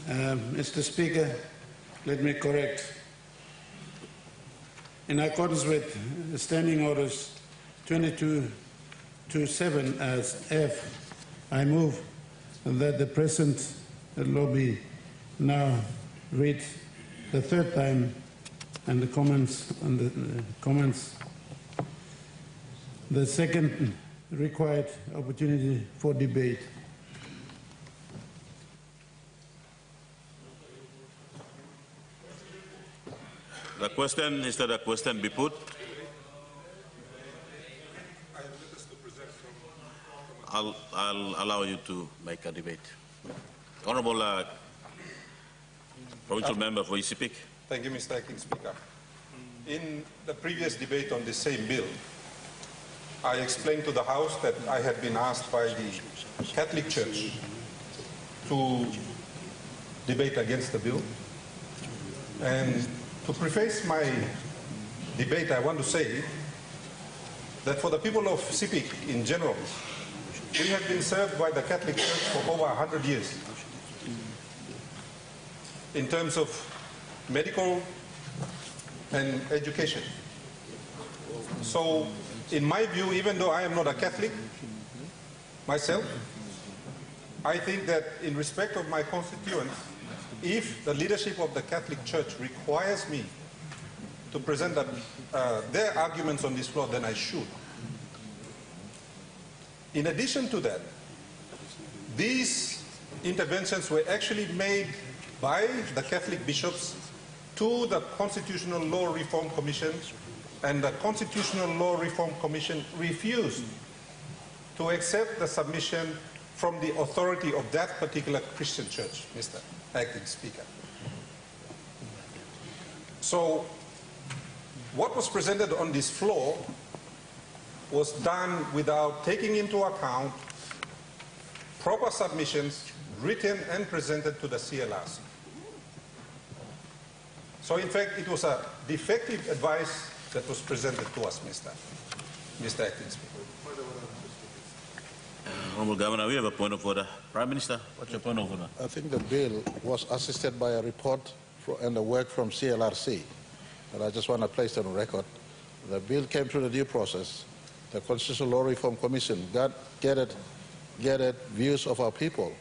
Mr. Speaker, let me correct. In accordance with Standing Orders 2227 as F, I move that the present law be now read the third time and the comments on the comments. The second required opportunity for debate. The question is that a question be put. I'll allow you to make a debate. Honourable Provincial Member for Isipik. Thank you, Mr. Acting Speaker. In the previous debate on the same bill, I explained to the House that I had been asked by the Catholic Church to debate against the bill. And to preface my debate, I want to say that for the people of Sipik in general, we have been served by the Catholic Church for over 100 years in terms of medical and education. So, in my view, even though I am not a Catholic myself, I think that in respect of my constituents, if the leadership of the Catholic Church requires me to present their arguments on this floor, then I should. In addition to that, these interventions were actually made by the Catholic bishops to the Constitutional Law Reform Commission, and the Constitutional Law Reform Commission refused to accept the submission from the authority of that particular Christian church, Mr. Acting Speaker. So, what was presented on this floor was done without taking into account proper submissions written and presented to the CLRC. So in fact, it was a defective advice that was presented to us, Mr. Acting Speaker. Honourable Governor, we have a point of order. Prime Minister, what's your point of order? I think the bill was assisted by a report and the work from CLRC. And I just want to place it on record. The bill came through the due process. The Constitutional Law Reform Commission gathered views of our people.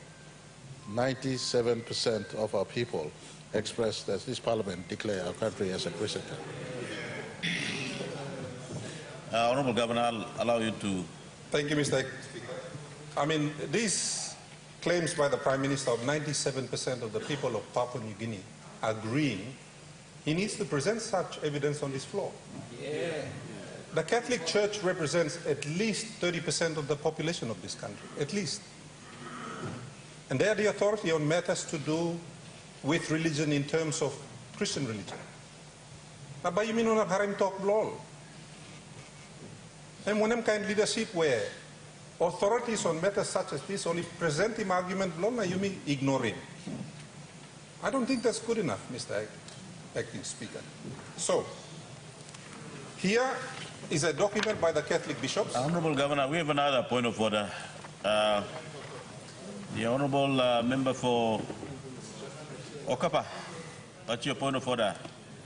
97% of our people expressed that this Parliament declare our country as a Christian country. Honourable Governor, I'll allow you to... Thank you, Mr. Speaker. I mean, these claims by the Prime Minister of 97% of the people of Papua New Guinea agreeing, he needs to present such evidence on this floor. Yeah. The Catholic Church represents at least 30% of the population of this country, at least. And they are the authority on matters to do with religion in terms of Christian religion. Now, by you mean on a harim talk blol. And when I'm kind leadership where authorities on matters such as this only present him argument blol, now you mean ignore him. I don't think that's good enough, Mr. Acting Speaker. So, here is a document by the Catholic bishops. Honourable Governor, we have another point of order. The Honourable Member for Okapa, what's your point of order?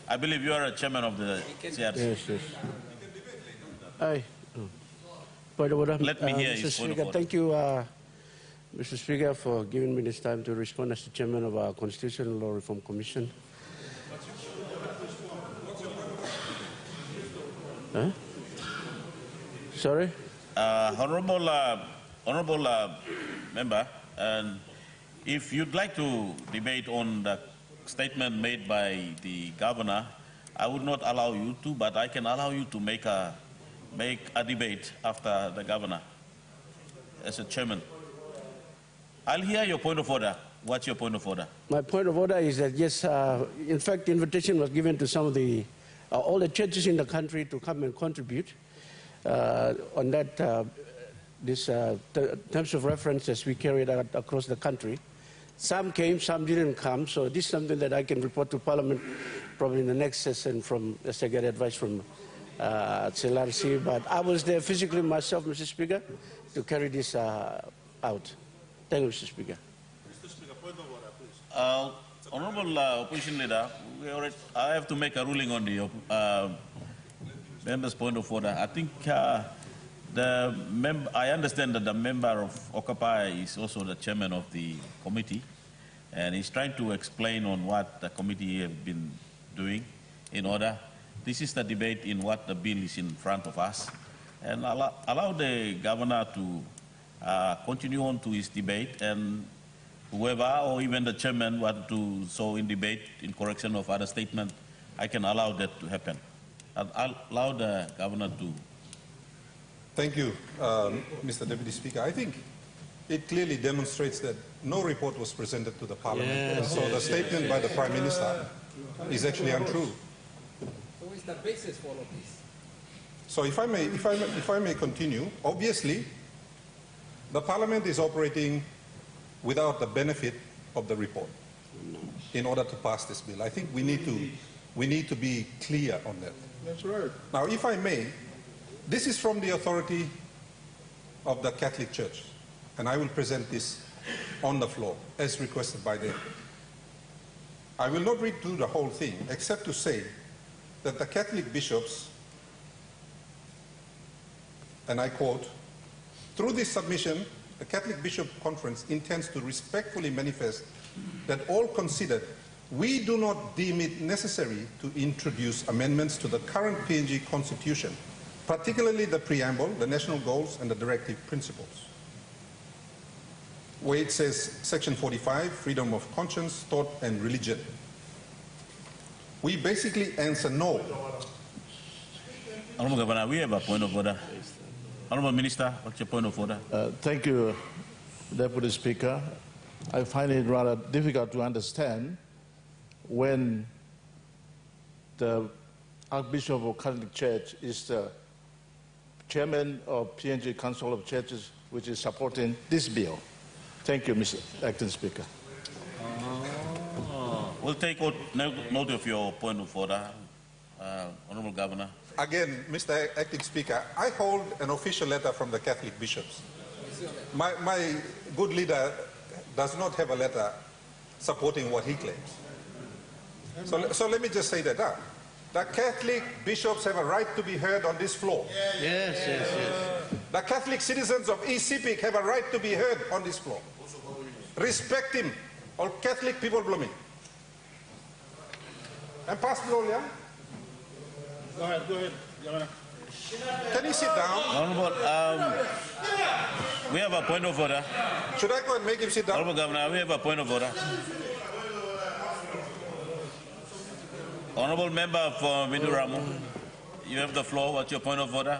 I believe you are a chairman of the CRC. Yes. Aye. Point of order. Let me hear Mr. his point of Speaker, order. thank you, Mr. Speaker, for giving me this time to respond as the chairman of our Constitutional Law Reform Commission. Huh? Sorry? Honourable Member, and if you'd like to debate on the statement made by the Governor, I would not allow you to, but I can allow you to make a debate after the Governor as a chairman. I'll hear your point of order. What's your point of order? My point of order is that, yes, in fact, the invitation was given to some of the, all the churches in the country to come and contribute on that, terms of reference as we carried out across the country. Some came, some didn't come, so this is something that I can report to Parliament probably in the next session from, as I get advice from CLRC, but I was there physically myself, Mr. Speaker, to carry this out. Thank you, Mr. Speaker. Mr. Speaker, point of order, please. Honourable Opposition Leader, I have to make a ruling on the member's point of order. I think I understand that the member of Okapai is also the chairman of the committee, and he's trying to explain on what the committee have been doing in order. This is the debate in what the bill is in front of us, and allow the governor to continue on to his debate, and whoever or even the chairman want to so in debate in correction of other statement I can allow that to happen. I'll allow the governor to. Thank you, Mr. Deputy Speaker. I think it clearly demonstrates that no report was presented to the Parliament. Yes, and so the statement by the Prime Minister is actually untrue. So what is the basis for all of this? So if I may continue, obviously, the Parliament is operating without the benefit of the report in order to pass this bill. I think we need to be clear on that. That's right. Now, if I may, this is from the authority of the Catholic Church, and I will present this on the floor as requested by them. I will not read through the whole thing, except to say that the Catholic bishops, and I quote, "Through this submission, the Catholic Bishop Conference intends to respectfully manifest that all considered, we do not deem it necessary to introduce amendments to the current PNG Constitution, particularly the preamble, the national goals, and the directive principles." Where it says, Section 45, freedom of conscience, thought, and religion. We basically answer no. Honourable Governor, we have a point of order. Honourable Minister, what's your point of order? Thank you, Deputy Speaker. I find it rather difficult to understand when the Archbishop of Catholic Church is the chairman of PNG Council of Churches, which is supporting this bill. Thank you, Mr. Acting Speaker. We'll take note of your point of order, Honourable Governor. Again, Mr. Acting Speaker, I hold an official letter from the Catholic bishops. My good leader does not have a letter supporting what he claims. So let me just say that. The Catholic bishops have a right to be heard on this floor. Yes. The Catholic citizens of East Sepik have a right to be heard on this floor. Respect him, all Catholic people blooming. And pass the roll, yeah? Go ahead, Governor. Can you sit down? Honourable, we have a point of order. Should I go and make him sit down? Honourable Governor, we have a point of order. Honourable Member for Miduramu, you have the floor. What's your point of order?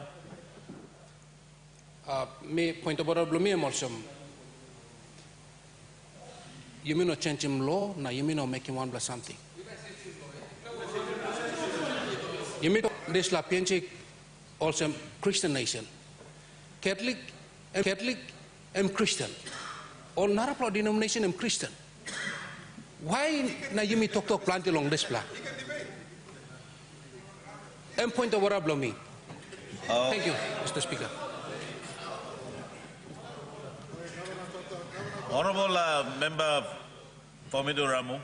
Me point of order blumi also. You mean not change him law? No, you mean not make him one plus something. You mean this la PNG also Christian nation, Catholic and Christian. All Narapla denomination and Christian. Why na you me talk plant along this plan? And point of order blumi. Thank you, Mr. Speaker. Honourable Member for Miduramu,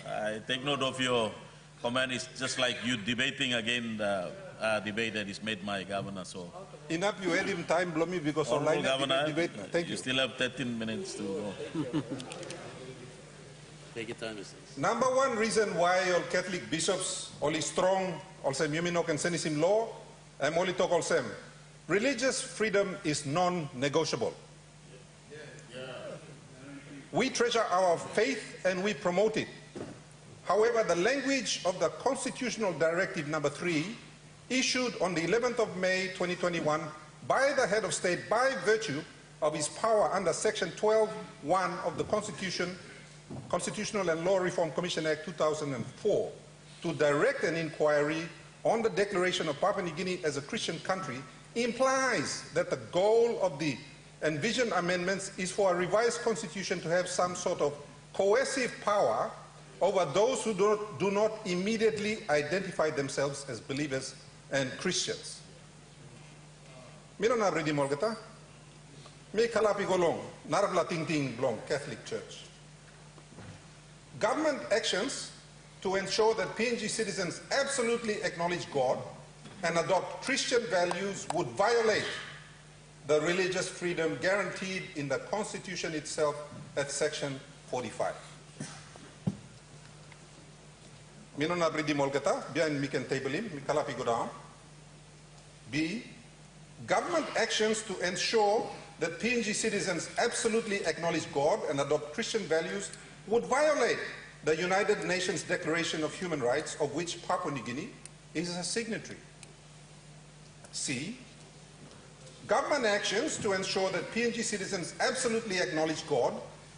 I take note of your comment. It's just like you debating again the debate that is made by Governor. So enough, you had him time, Blomi, because Honourable online Governor, debate. Thank you. You still have 13 minutes to go. Take your time, Mr. Number one reason why all Catholic bishops, all is strong, also Yuminok and Senisim law, and only talk all same. Religious freedom is non-negotiable. We treasure our faith and we promote it. However, the language of the Constitutional Directive number 3, issued on the 11th of May 2021 by the head of state by virtue of his power under Section 12(1) of the Constitutional and Law Reform Commission Act 2004 to direct an inquiry on the declaration of Papua New Guinea as a Christian country implies that the goal of the envisioned amendments is for a revised constitution to have some sort of coercive power over those who do not immediately identify themselves as believers and Christians. Mira na bredi molgata, me kalapi golong, narabla ting ting blong Catholic Church. Government actions to ensure that PNG citizens absolutely acknowledge God and adopt Christian values would violate the religious freedom guaranteed in the Constitution itself at Section 45. Mino na bridi molgata, biyan mi can table him, mi kalapi go down. B, government actions to ensure that PNG citizens absolutely acknowledge God and adopt Christian values would violate the United Nations Declaration of Human Rights, of which Papua New Guinea is a signatory. C, government actions to ensure that PNG citizens absolutely acknowledge God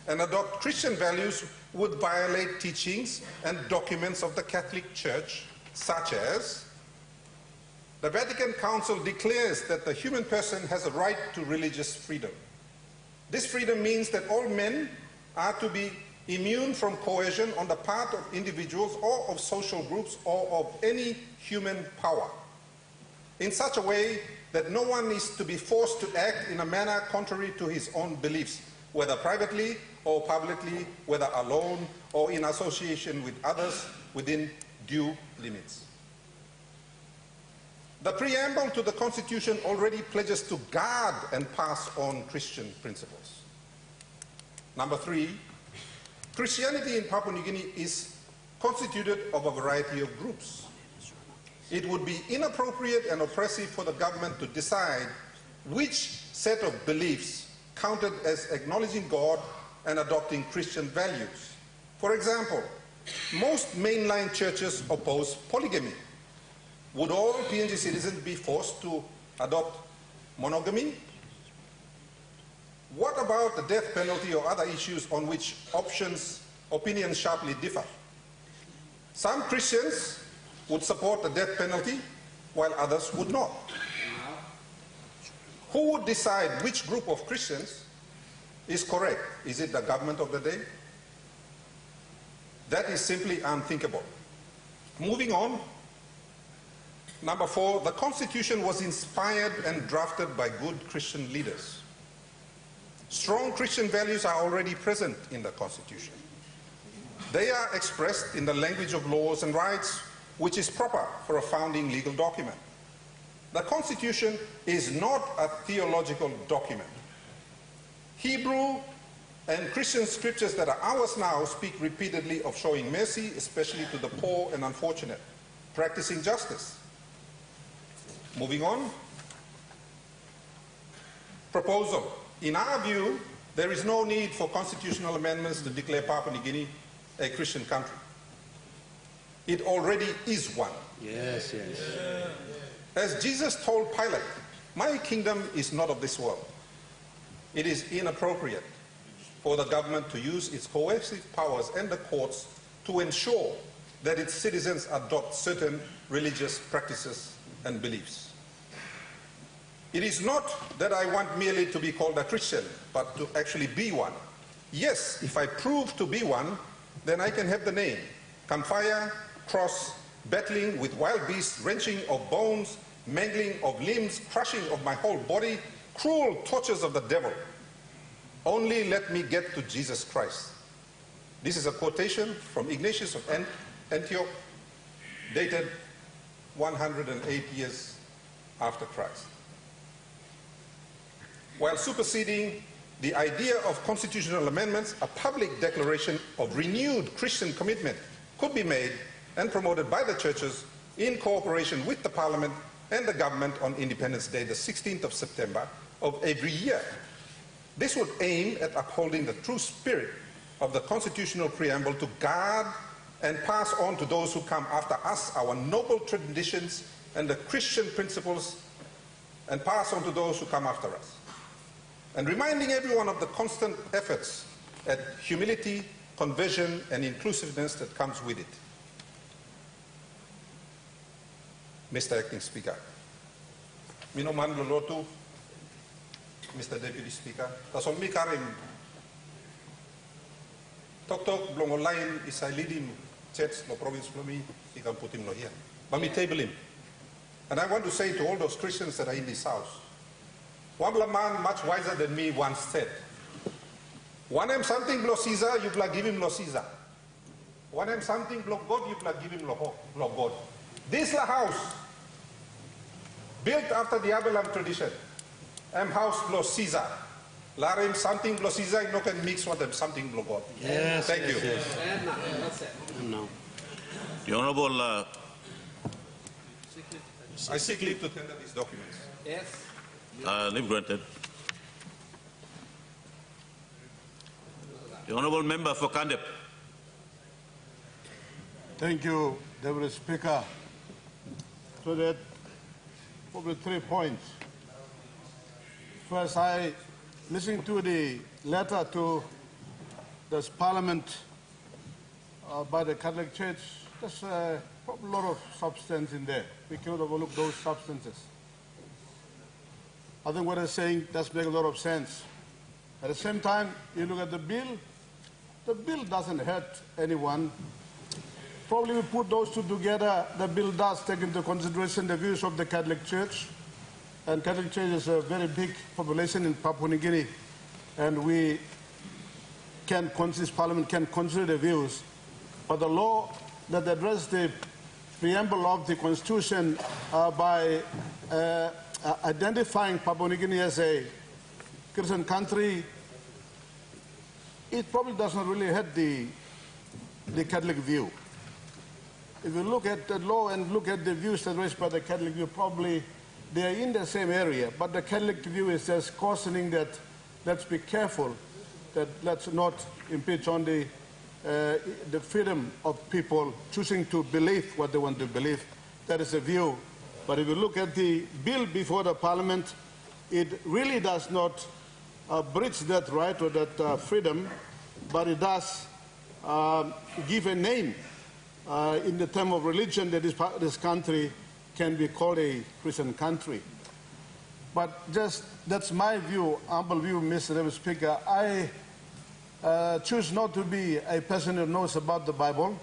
and adopt Christian values would violate teachings and documents of the Catholic Church, such as the Vatican Council declares that the human person has a right to religious freedom. This freedom means that all men are to be immune from coercion on the part of individuals or of social groups or of any human power, in such a way that no one is to be forced to act in a manner contrary to his own beliefs, whether privately or publicly, whether alone or in association with others within due limits. The preamble to the Constitution already pledges to guard and pass on Christian principles. Number 3, Christianity in Papua New Guinea is constituted of a variety of groups. It would be inappropriate and oppressive for the government to decide which set of beliefs counted as acknowledging God and adopting Christian values. For example, most mainline churches oppose polygamy. Would all PNG citizens be forced to adopt monogamy? What about the death penalty or other issues on which opinions sharply differ? Some Christians would support the death penalty, while others would not. Who would decide which group of Christians is correct? Is it the government of the day? That is simply unthinkable. Moving on, number 4, the Constitution was inspired and drafted by good Christian leaders. Strong Christian values are already present in the Constitution. They are expressed in the language of laws and rights, which is proper for a founding legal document. The Constitution is not a theological document. Hebrew and Christian scriptures that are ours now speak repeatedly of showing mercy, especially to the poor and unfortunate, practicing justice. Moving on. Proposal. In our view, there is no need for constitutional amendments to declare Papua New Guinea a Christian country. It already is one. Yes, yes. As Jesus told Pilate, "My kingdom is not of this world." It is inappropriate for the government to use its coercive powers and the courts to ensure that its citizens adopt certain religious practices and beliefs. It is not that I want merely to be called a Christian, but to actually be one. Yes, if I prove to be one, then I can have the name. Campfire, cross, battling with wild beasts, wrenching of bones, mangling of limbs, crushing of my whole body, cruel tortures of the devil. Only let me get to Jesus Christ. This is a quotation from Ignatius of Antioch, dated 108 years after Christ. While superseding the idea of constitutional amendments, a public declaration of renewed Christian commitment could be made and promoted by the churches in cooperation with the Parliament and the government on Independence Day, the 16th of September of every year. This would aim at upholding the true spirit of the constitutional preamble to guard and pass on to those who come after us our noble traditions and the Christian principles, and pass on to those who come after us. And reminding everyone of the constant efforts at humility, conversion, and inclusiveness that comes with it. Mr. Acting Speaker, Minoman Lolotu, Mr. Deputy Speaker, Tasolmi Karim, Tok Blong online is I lead him church no province Flomi, he can put him no here. But me table him. And I want to say to all those Christians that are in this house, one man much wiser than me once said, "One am something blow Caesar, you blah give him lo Caesar. One am something blow God, you blah give him lo God." This la house, built after the Abelam tradition, am house blow Caesar. Larim something blow Caesar, no can mix with them something blow God. Yes, thank you. Yes. No. The Honourable I seek leave to tender these documents. Yes. leave granted. The Honourable Member for Kandep. Thank you, Deputy Speaker. So that probably 3 points. First, I listened to the letter to this Parliament by the Catholic Church. There's probably a lot of substance in there. We cannot overlook those substances. I think what they're saying does make a lot of sense. At the same time, you look at the bill doesn't hurt anyone. Probably we put those two together, the bill does take into consideration the views of the Catholic Church. And Catholic Church is a very big population in Papua New Guinea. And this Parliament can consider the views. But the law that addresses the preamble of the Constitution by identifying Papua New Guinea as a Christian country, it probably does not really hurt the Catholic view. If you look at the law and look at the views that raised by the Catholic view, probably they are in the same area, but the Catholic view is just cautioning that let's be careful, that let's not impinge on the freedom of people choosing to believe what they want to believe. That is a view. But if you look at the bill before the Parliament, it really does not breach that right or that freedom, but it does give a name in the term of religion that this country can be called a Christian country. But that's my view, humble view, Mr. Speaker. I choose not to be a person who knows about the Bible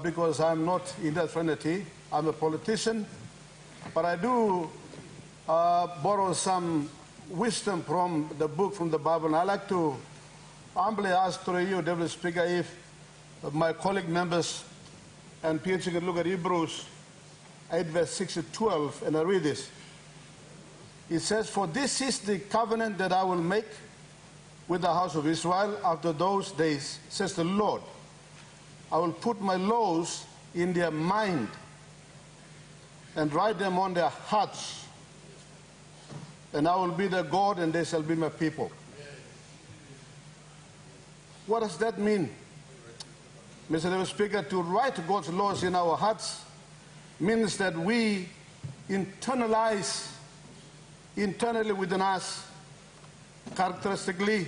because I'm not in that fraternity. I'm a politician, but I do borrow some wisdom from the book, from the Bible. And I like to humbly ask through you, Deputy Speaker, if my colleague members and PNG can look at Hebrews 8, verse 6 to 12, and I read this. It says, "For this is the covenant that I will make with the house of Israel after those days, says the Lord. I will put my laws in their mind and write them on their hearts, and I will be their God, and they shall be my people." What does that mean, Mr. Speaker? To write God's laws in our hearts means that we internalize internally within us, characteristically,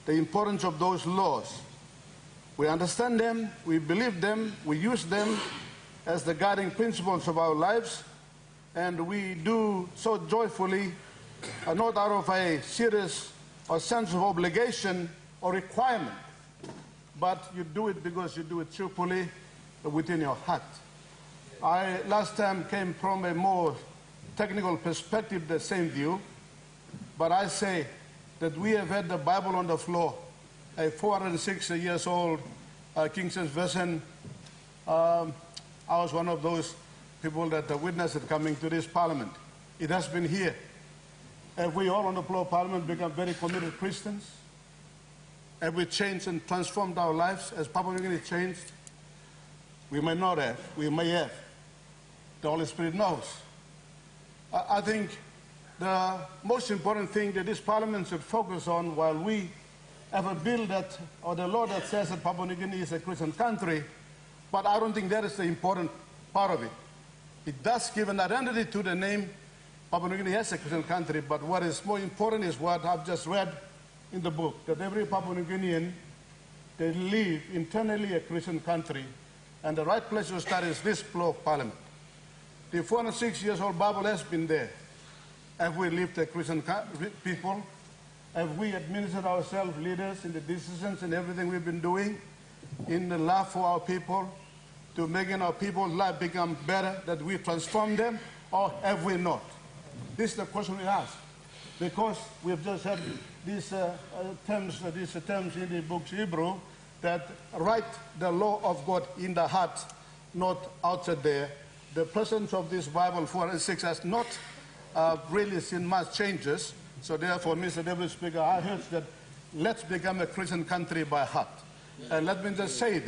the importance of those laws. We understand them, we believe them, we use them as the guiding principles of our lives, and we do so joyfully, not out of a serious or sense of obligation or requirement, but you do it because you do it cheerfully within your heart. I last time came from a more technical perspective, the same view, but I say that we have had the Bible on the floor, a 406 years old King James Version. I was one of those people that witnessed it coming to this Parliament. It has been here. Have we all on the floor of Parliament become very committed Christians? Have we changed and transformed our lives as Papua New Guinea changed? We may not have. We may have. The Holy Spirit knows. I think the most important thing that this Parliament should focus on while we have a bill that, or the law that says that Papua New Guinea is a Christian country, but I don't think that is the important part of it. It does give an identity to the name Papua New Guinea as a Christian country, but what is more important is what I've just read in the book, that every Papua New Guinean, they live internally a Christian country, and the right place to start is this floor of Parliament. The 406 years old Bible has been there. Have we lived a Christian people? Have we administered ourselves leaders in the decisions and everything we've been doing in the love for our people, to making our people's life become better, that we transform them, or have we not? This is the question we ask, because we've just had these terms in the book Hebrew that write the law of God in the heart, not outside there. The presence of this Bible 406 has not really seen much changes. So therefore, Mr. Deputy Speaker, I urge that let's become a Christian country by heart. And let me just say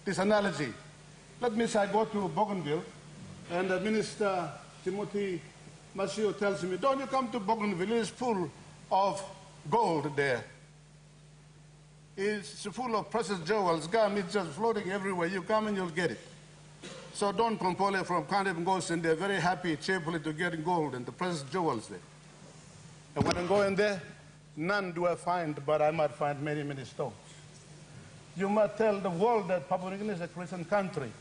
this analogy. Let me say I go to Bougainville, and the Minister Timothy Masio tells me, don't you come to Bougainville, it is full of gold there. It's full of precious jewels. Gum is just floating everywhere. You come and you'll get it. So Don Kompole from Kandip goes in there very happy, cheerfully to get gold and the precious jewels there. And when I go in there, none do I find, but I might find many, many stones. You might tell the world that Papua New Guinea is a Christian country.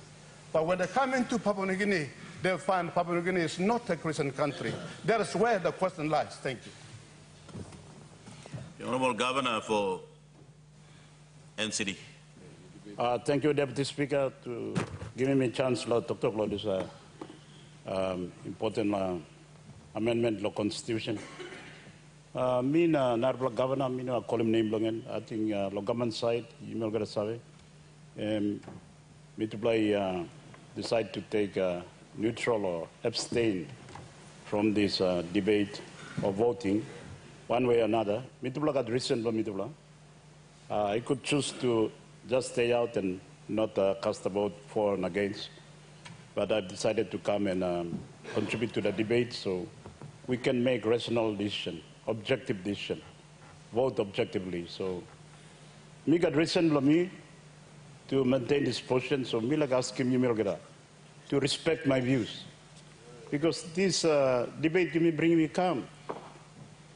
But when they come into Papua New Guinea, they find Papua New Guinea is not a Christian country. That is where the question lies. Thank you. The Honourable Governor for NCD. Thank you, Deputy Speaker, to giving me a chance to talk about this important amendment to the Constitution. Me na Honourable Governor, me na call him name longen. I think the government side, you may get a survey. Me to play decide to take neutral or abstain from this debate or voting, one way or another. Me to play recent, me to play. I could choose to just stay out and not cast a vote for and against, but I've decided to come and contribute to the debate so we can make rational decision, objective decision, vote objectively. So, me got reason for me to maintain this position. So, me like asking you to respect my views, because this debate you may bring me calm.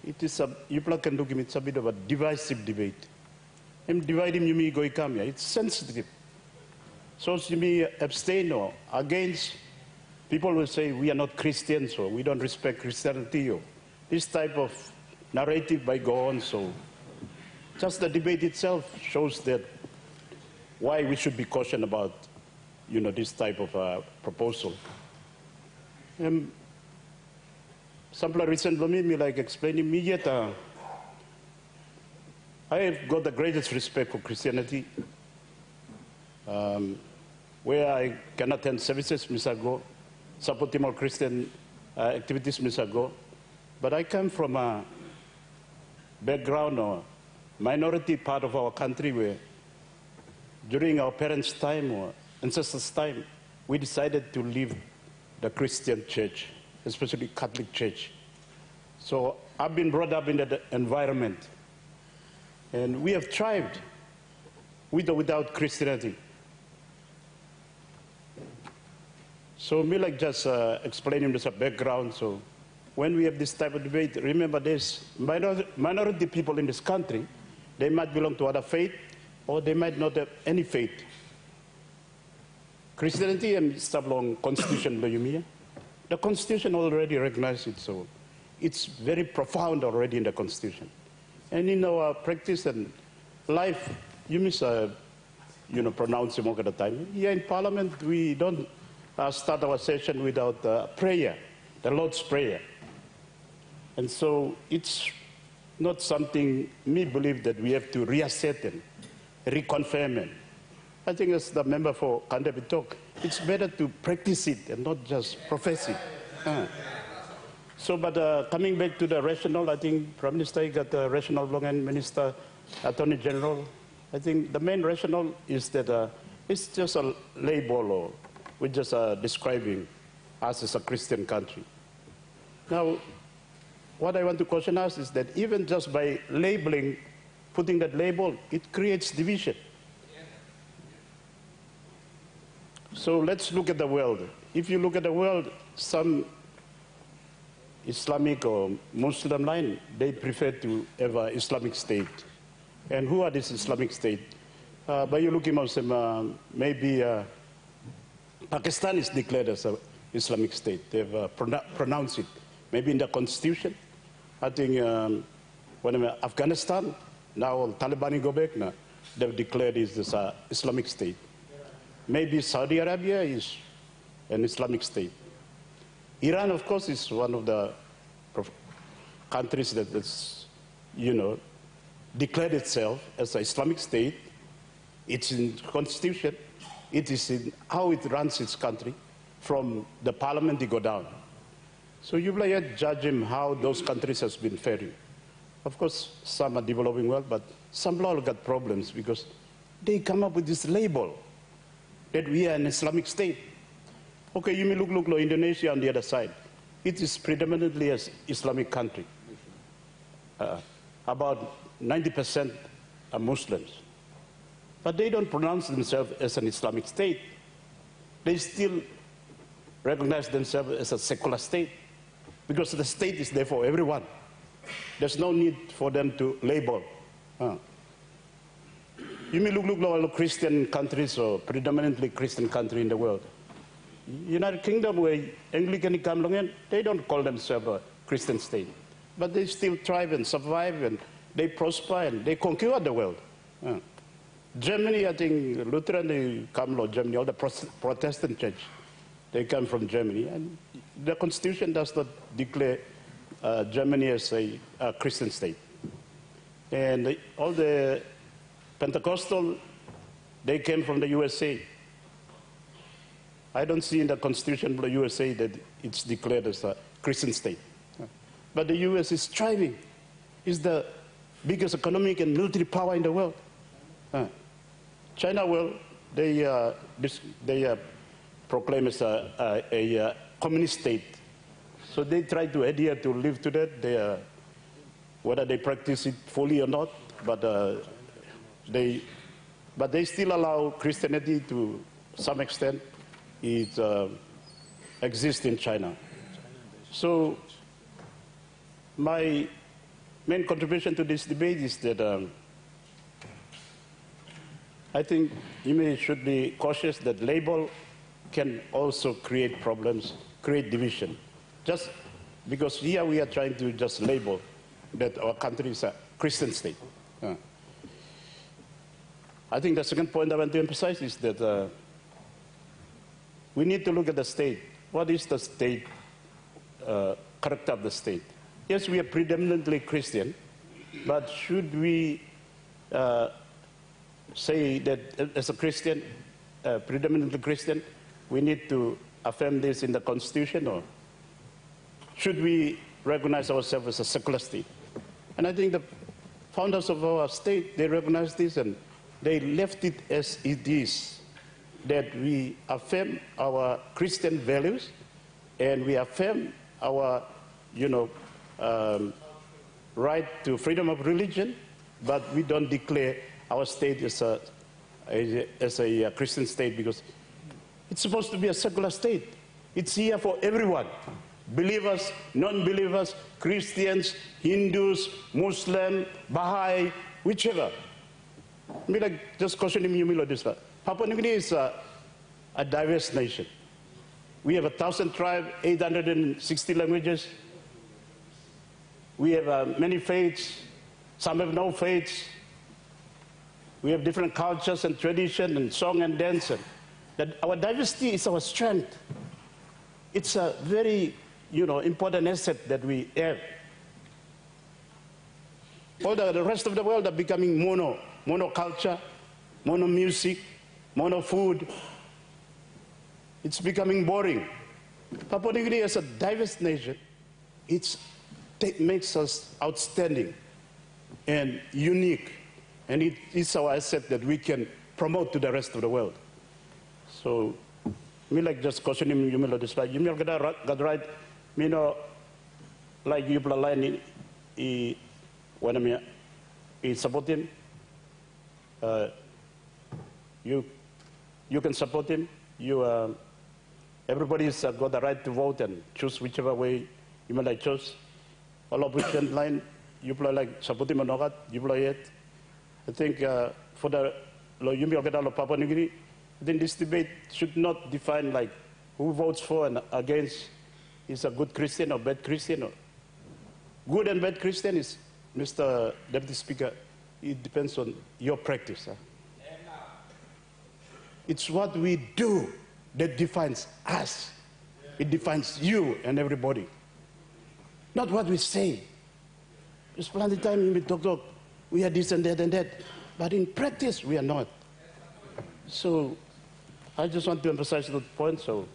It is you can look at it's a bit of a divisive debate. I'm dividing you may go come here. It's sensitive. So you may abstain or against. People will say we are not Christians or we don't respect Christianity or this type of narrative by go on. So just the debate itself shows that why we should be cautious about this type of proposal. Some reason for me like explaining me yet. I have got the greatest respect for Christianity. Where I can attend services, I go. Support more Christian activities, I go. But I come from a background or minority part of our country where during our parents' time or ancestors' time, we decided to leave the Christian church, especially Catholic church. So I've been brought up in that environment. And we have thrived with or without Christianity. So me like just explaining this background. So when we have this type of debate, remember there's minority people in this country. They might belong to other faith or they might not have any faith. Christianity and belong Constitution, the Constitution already recognizes it. So it's very profound already in the Constitution. And in our practice and life, you miss, pronounce most of the time. Here in Parliament, we don't start our session without prayer, the Lord's Prayer. And so it's not something me believe that we have to reassert and reconfirm it. I think as the member for Kandip talk, it's better to practice it and not just profess it. So, but coming back to the rationale, I think Prime Minister got the rationale long and Minister, Attorney General. I think the main rationale is that it's just a label or we're just describing us as a Christian country. Now, what I want to caution us is that even just by labeling, putting that label, it creates division. So let's look at the world. If you look at the world, some Islamic or Muslim line, they prefer to have an Islamic state. And who are this Islamic state? By you looking at them, maybe Pakistan is declared as an Islamic state. They've pronounced it. Maybe in the constitution. I think when Afghanistan, now Taliban go back now, they've declared it as an Islamic state. Maybe Saudi Arabia is an Islamic state. Iran, of course, is one of the countries that is, declared itself as an Islamic state. It's in the constitution. It is in how it runs its country. From the parliament, they go down. So you will judge him how those countries has been faring. Of course, some are developing well, but some all got problems because they come up with this label that we are an Islamic state. Okay, you may look Indonesia on the other side. It is predominantly an Islamic country. About 90% are Muslims. but they don't pronounce themselves as an Islamic state. They still recognize themselves as a secular state because the state is there for everyone. There's no need for them to label. You may look all Christian countries or predominantly Christian country in the world. United Kingdom, where Anglican come along in, they don't call themselves a Christian state, but they still thrive and survive and they prosper and they conquer the world. Germany, I think Lutheran, they come from Germany, all the Protestant church, they come from Germany, and the constitution does not declare Germany as a Christian state. And all the Pentecostal, they came from the USA. I don't see in the constitution of the USA that it's declared as a Christian state. But the US is thriving. It's the biggest economic and military power in the world. China, well, they proclaim as a communist state. So they try to adhere to live to that. Whether they practice it fully or not, but they still allow Christianity to some extent. It exists in China. So my main contribution to this debate is that I think you should be cautious that label can also create problems, create division. Just because here we are trying to just label that our country is a Christian state. I think the second point I want to emphasize is that we need to look at the state. What is the state, character of the state? Yes, we are predominantly Christian, but should we say that as a Christian, predominantly Christian, we need to affirm this in the Constitution, or should we recognize ourselves as a secular state? And I think the founders of our state, they recognized this and they left it as it is, that we affirm our Christian values and we affirm our, right to freedom of religion, but we don't declare our state as a Christian state because it's supposed to be a secular state. It's here for everyone. Believers, non-believers, Christians, Hindus, Muslim, Baha'i, whichever. Just questioning you, this. Papua New Guinea is a diverse nation. We have 1,000 tribes, 860 languages. We have many faiths. Some have no faiths. We have different cultures and tradition and song and dance. And that our diversity is our strength. It's a very, important asset that we have. All the rest of the world are becoming monoculture, mono music, mono food. It's becoming boring. Papua New Guinea is a diverse nation. It makes us outstanding and unique. And it is our asset that we can promote to the rest of the world. So, just cautioning you, despite you got right, like you line when I support him, you can support him. Everybody's got the right to vote and choose whichever way you may choose. All opposition line, you play like support him or not, you play it. I think for the Papua New Guinea, I think this debate should not define like who votes for and against is a good Christian or bad Christian. Or good and bad Christian is, Mr. Deputy Speaker, it depends on your practice. It's what we do that defines us. It defines you and everybody. Not what we say. There's plenty of time we talk, we are this and that, but in practice we are not. So I just want to emphasize that point, so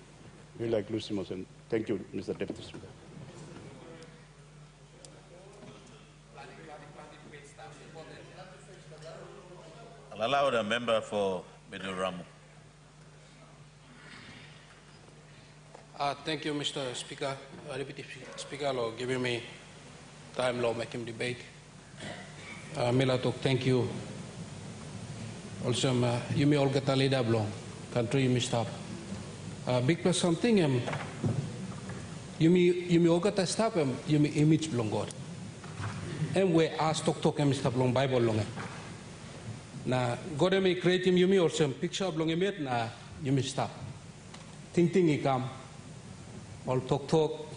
we like Lucimos, and thank you, Mr. Deputy Speaker. I'll allow the member for Middle Ramu. Thank you, Mr. Speaker, Deputy Speaker, for giving me time to make him debate. Milatok, thank you. Also, yumi olga talida blong country yumi stop. Big plus something yumi olga ta stop yumi image blong God. We ask tok stop long Bible long. Na God emi create yumi also picture blong emet na yumi stop. Ting ikam. All tok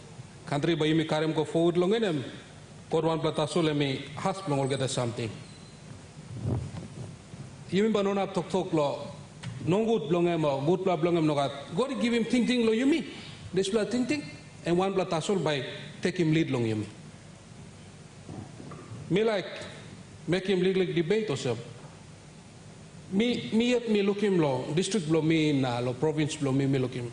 country by yumi karem go forward long enem. God one platasul emi has blong olga something. Yumi banona tok lo no good blongem or good blah blongem no God. God give him ting lo yumi. This blah ting and one blah tasol by take him lead long yumi. Me like make him lead like debate or so. Me look him lo district blow me na lo province blow me look him.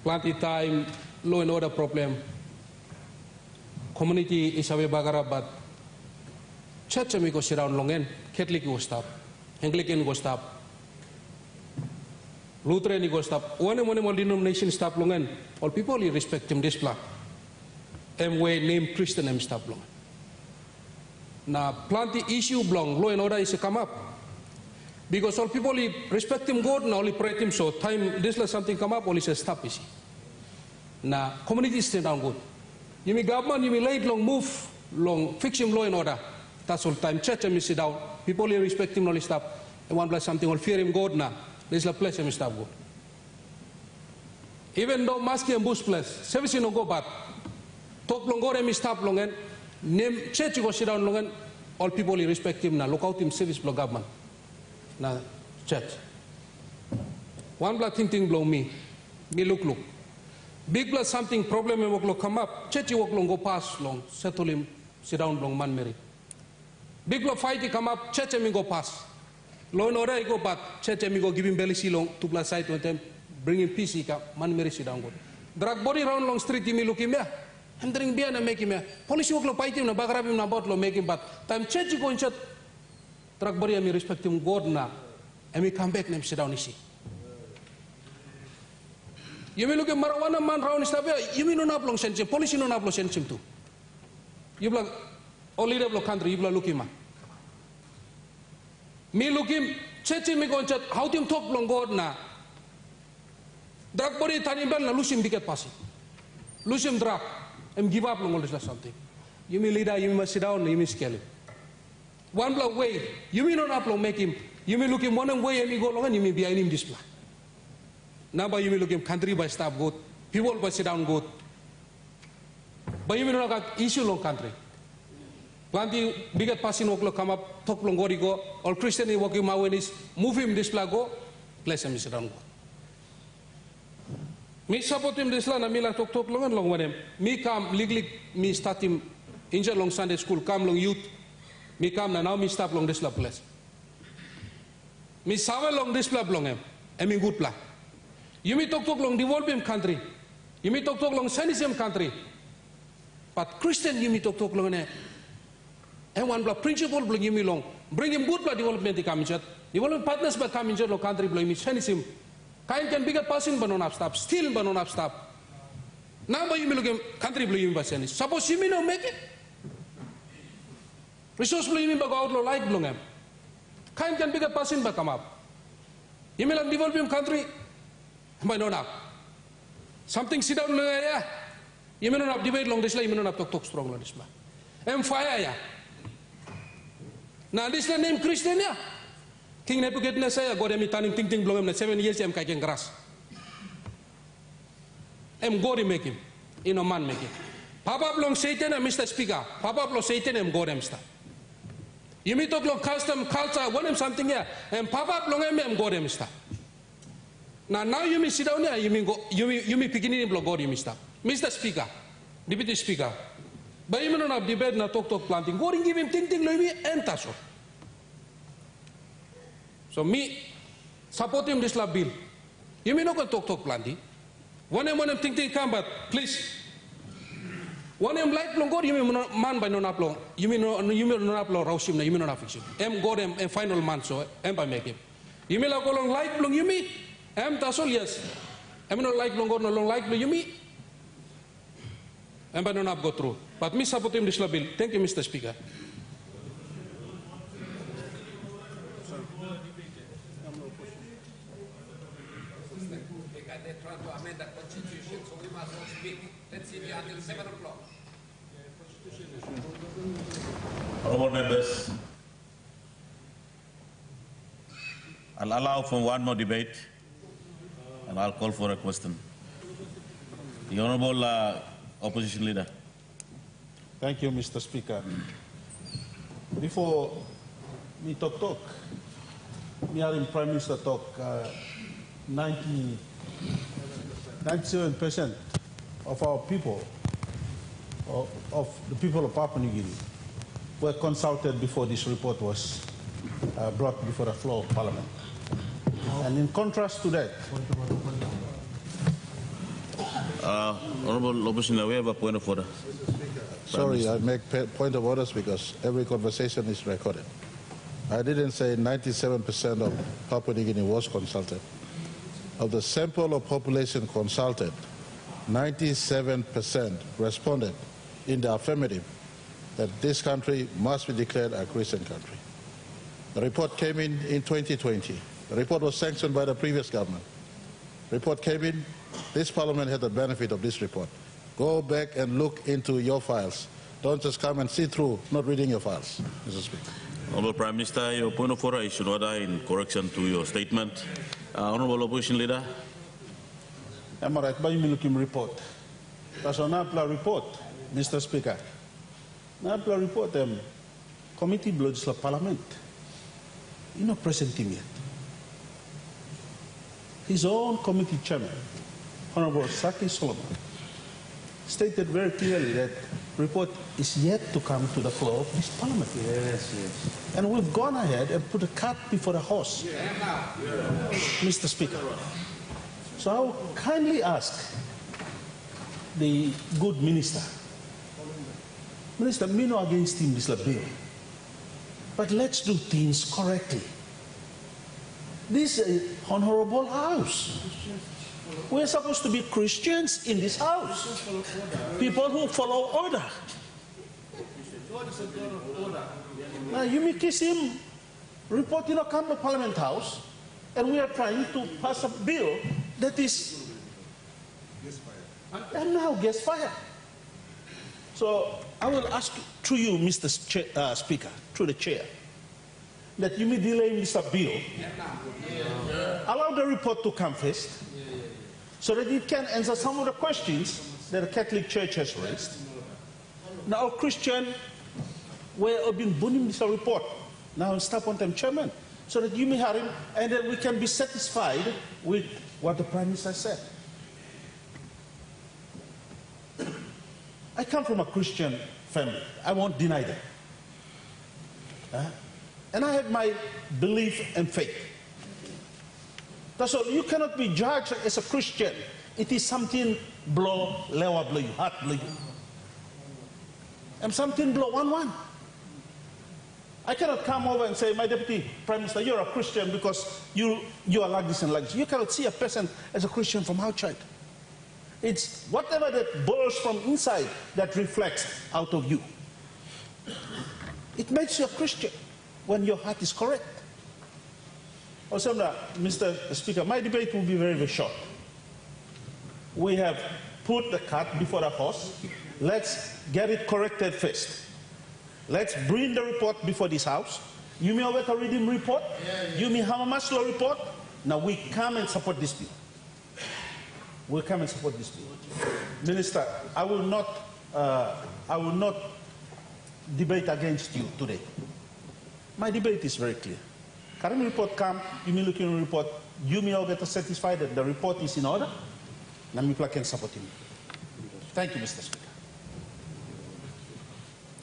Plenty time law and order problem. Community is away bagara but church me go sit down longen. Catholic go stop, Anglican go stop, Lutheran go stop. One denomination stop longan. All people respect him display. Way name Christian stop long. Now plenty issue belong law and order is come up because all people respect him God now only pray him so time this something come up only say stop is. Now community stay down good. You mean government you mean late long move long fix him law and order. That's all time. Church and sit down. People respect him, only stop. And one plus something will fear him God now. This is a place and stop God. Even though mask and bush place, service no go back. Talk long God and stop long and name church go sit down long and all people respect him now. Look out him service blow government. Now church. One blood thing blow me. Me look. Big blood something problem and walk come up. Church walk long go pass long. Settle him, sit down long man Mary. Big block fight come up, church and me go pass. Law and order go back, church and me go give him belly long to plus side with them, bring him peace, man Mary sit down good. Drag body round long street, me look him there. I'm drinking beer and make him here. Police walk fight him, bagrab him about lo make him but time church go in church. Drag body and me respect him God na. And me come back and sit down easy. You may look at marijuana man round stuff here, you mean no long sense, police no long sense him too. You block all leader of the country, you look him. Me look him, church me go chat, how do you talk long God na? Drug body tanibel na lose him ticket passing. Lose him drug, and give up long all this something. You may leader, you must sit down, you may scale him. One block way, you may not upload make him, you may look him one way and you go long and you may behind him display. Now by you may look him country by staff good, people by sit down good. But you may not got issue long country. Plenty bigat passing walk come up, talk long go, all Christian walking my way is move him this flag go, place him sit down go. Me support him this land, me like talk long and long with him. Me come legally, me start him injured long Sunday school, come long youth. Me come now me stop long this place. Me sawe long this long him, and me good plan. You me talk long developing country. You me talk long Sunnism country. But Christian you me talk long him. And one blood principle bring him along. Bring him good blood development to come in chat. Development partners by come in chat lo country blow him him. Kind can bigger passing but not stop. Still but not stop. Now by you look him country blow him by sending. Suppose you may not make it. Resource blow him by go out lo like blow him. Kind can bigger passing but come up. You may like develop him country by not up. Something sit down yeah. You may not have debate long this way, you may not have talk strong on this man. And fire yeah. Now this name Christian ya. King Nebuchadnezzar saya God emi taning ting belum na 7 years em kajen grass. Em God make him. Ino man make him. Papa belum Satan em Mr. Speaker. Papa belum Satan em God em sta. You me talk lo custom culture one em something ya. Em Papa belum em God em sta. Now you me sit down here you me go you me beginning belum God em sta. Mr. Speaker. Deputy Speaker. But you don't have debate na talk planting. Go and give him ting lo me enter so. So me support him this la bill. You may not talk planting. One em ting come but please. One em like long God you may man by non upload. You may not upload rausim na you may not fiction. Em God em final man so em by make him. You may like long you me em tasol yes. Em not like long God no long like you me. Em by non go through. But me support him this la bill. Thank you Mr. Speaker. amend the constitution, so we must all speak. Let's see until 7 o'clock. Honourable members, I'll allow for one more debate, and I'll call for a question. The Honourable Opposition Leader. Thank you, Mr. Speaker. Before me talk, me are in Prime Minister talk, 97% of our people, of the people of Papua New Guinea, were consulted before this report was brought before the floor of Parliament. And in contrast to that, Honourable Opposition Leader, we have a point of order. Sorry, I make point of orders because every conversation is recorded. I didn't say 97% of Papua New Guinea was consulted. Of the sample of population consulted, 97% responded in the affirmative that this country must be declared a Christian country. The report came in 2020. The report was sanctioned by the previous government. The report came in. This Parliament had the benefit of this report. Go back and look into your files. Don't just come and see through, not reading your files, Mr. Speaker. Honourable Prime Minister, your point of order is in order in correction to your statement. Honourable Opposition Leader. I'm right, but you looking report. That's an APLA report, Mr. Speaker. An APLA report, Committee of Legislative Parliament. You know, present him yet. His own committee chairman, Honourable Saki Solomon, stated very clearly that report is yet to come to the floor of this Parliament. Yes, yes. And we've gone ahead and put a cart before the horse, Mr. Speaker. So I will kindly ask the good minister, me no against him this bill, but let's do things correctly. This is an honorable house. We're supposed to be Christians in this house. People who follow order. Now you may kiss him, report come to Parliament House, and we are trying to pass a bill that is and now gets fire. So I will ask through you, Mr. Speaker, through the chair, that you may delay this bill. Allow the report to come first, so that it can answer some of the questions that the Catholic Church has raised. Now, Christian, we have been burning this report. Now, stop on them, Chairman, so that you may have him, and then we can be satisfied with what the Prime Minister said. I come from a Christian family. I won't deny that. And I have my belief and faith. That's all. You cannot be judged as a Christian. It is something blow, lewa blow you, heart blow you. And something blow 1-1. I cannot come over and say, my Deputy Prime Minister, you're a Christian because you are like this and like this. You cannot see a person as a Christian from outside. It's whatever that bursts from inside that reflects out of you. It makes you a Christian when your heart is correct. Also, Mr. Speaker, my debate will be very, very short. We have put the cart before the horse. Let's get it corrected first. Let's bring the report before this House. You may have a reading report. You may have a Maslow report. Now we come and support this bill. We'll come and support this bill. Minister, I will not debate against you today. My debate is very clear. Current report come, you may look in the report, you may all get satisfied that the report is in order, and we can support him. Thank you, Mr. Speaker.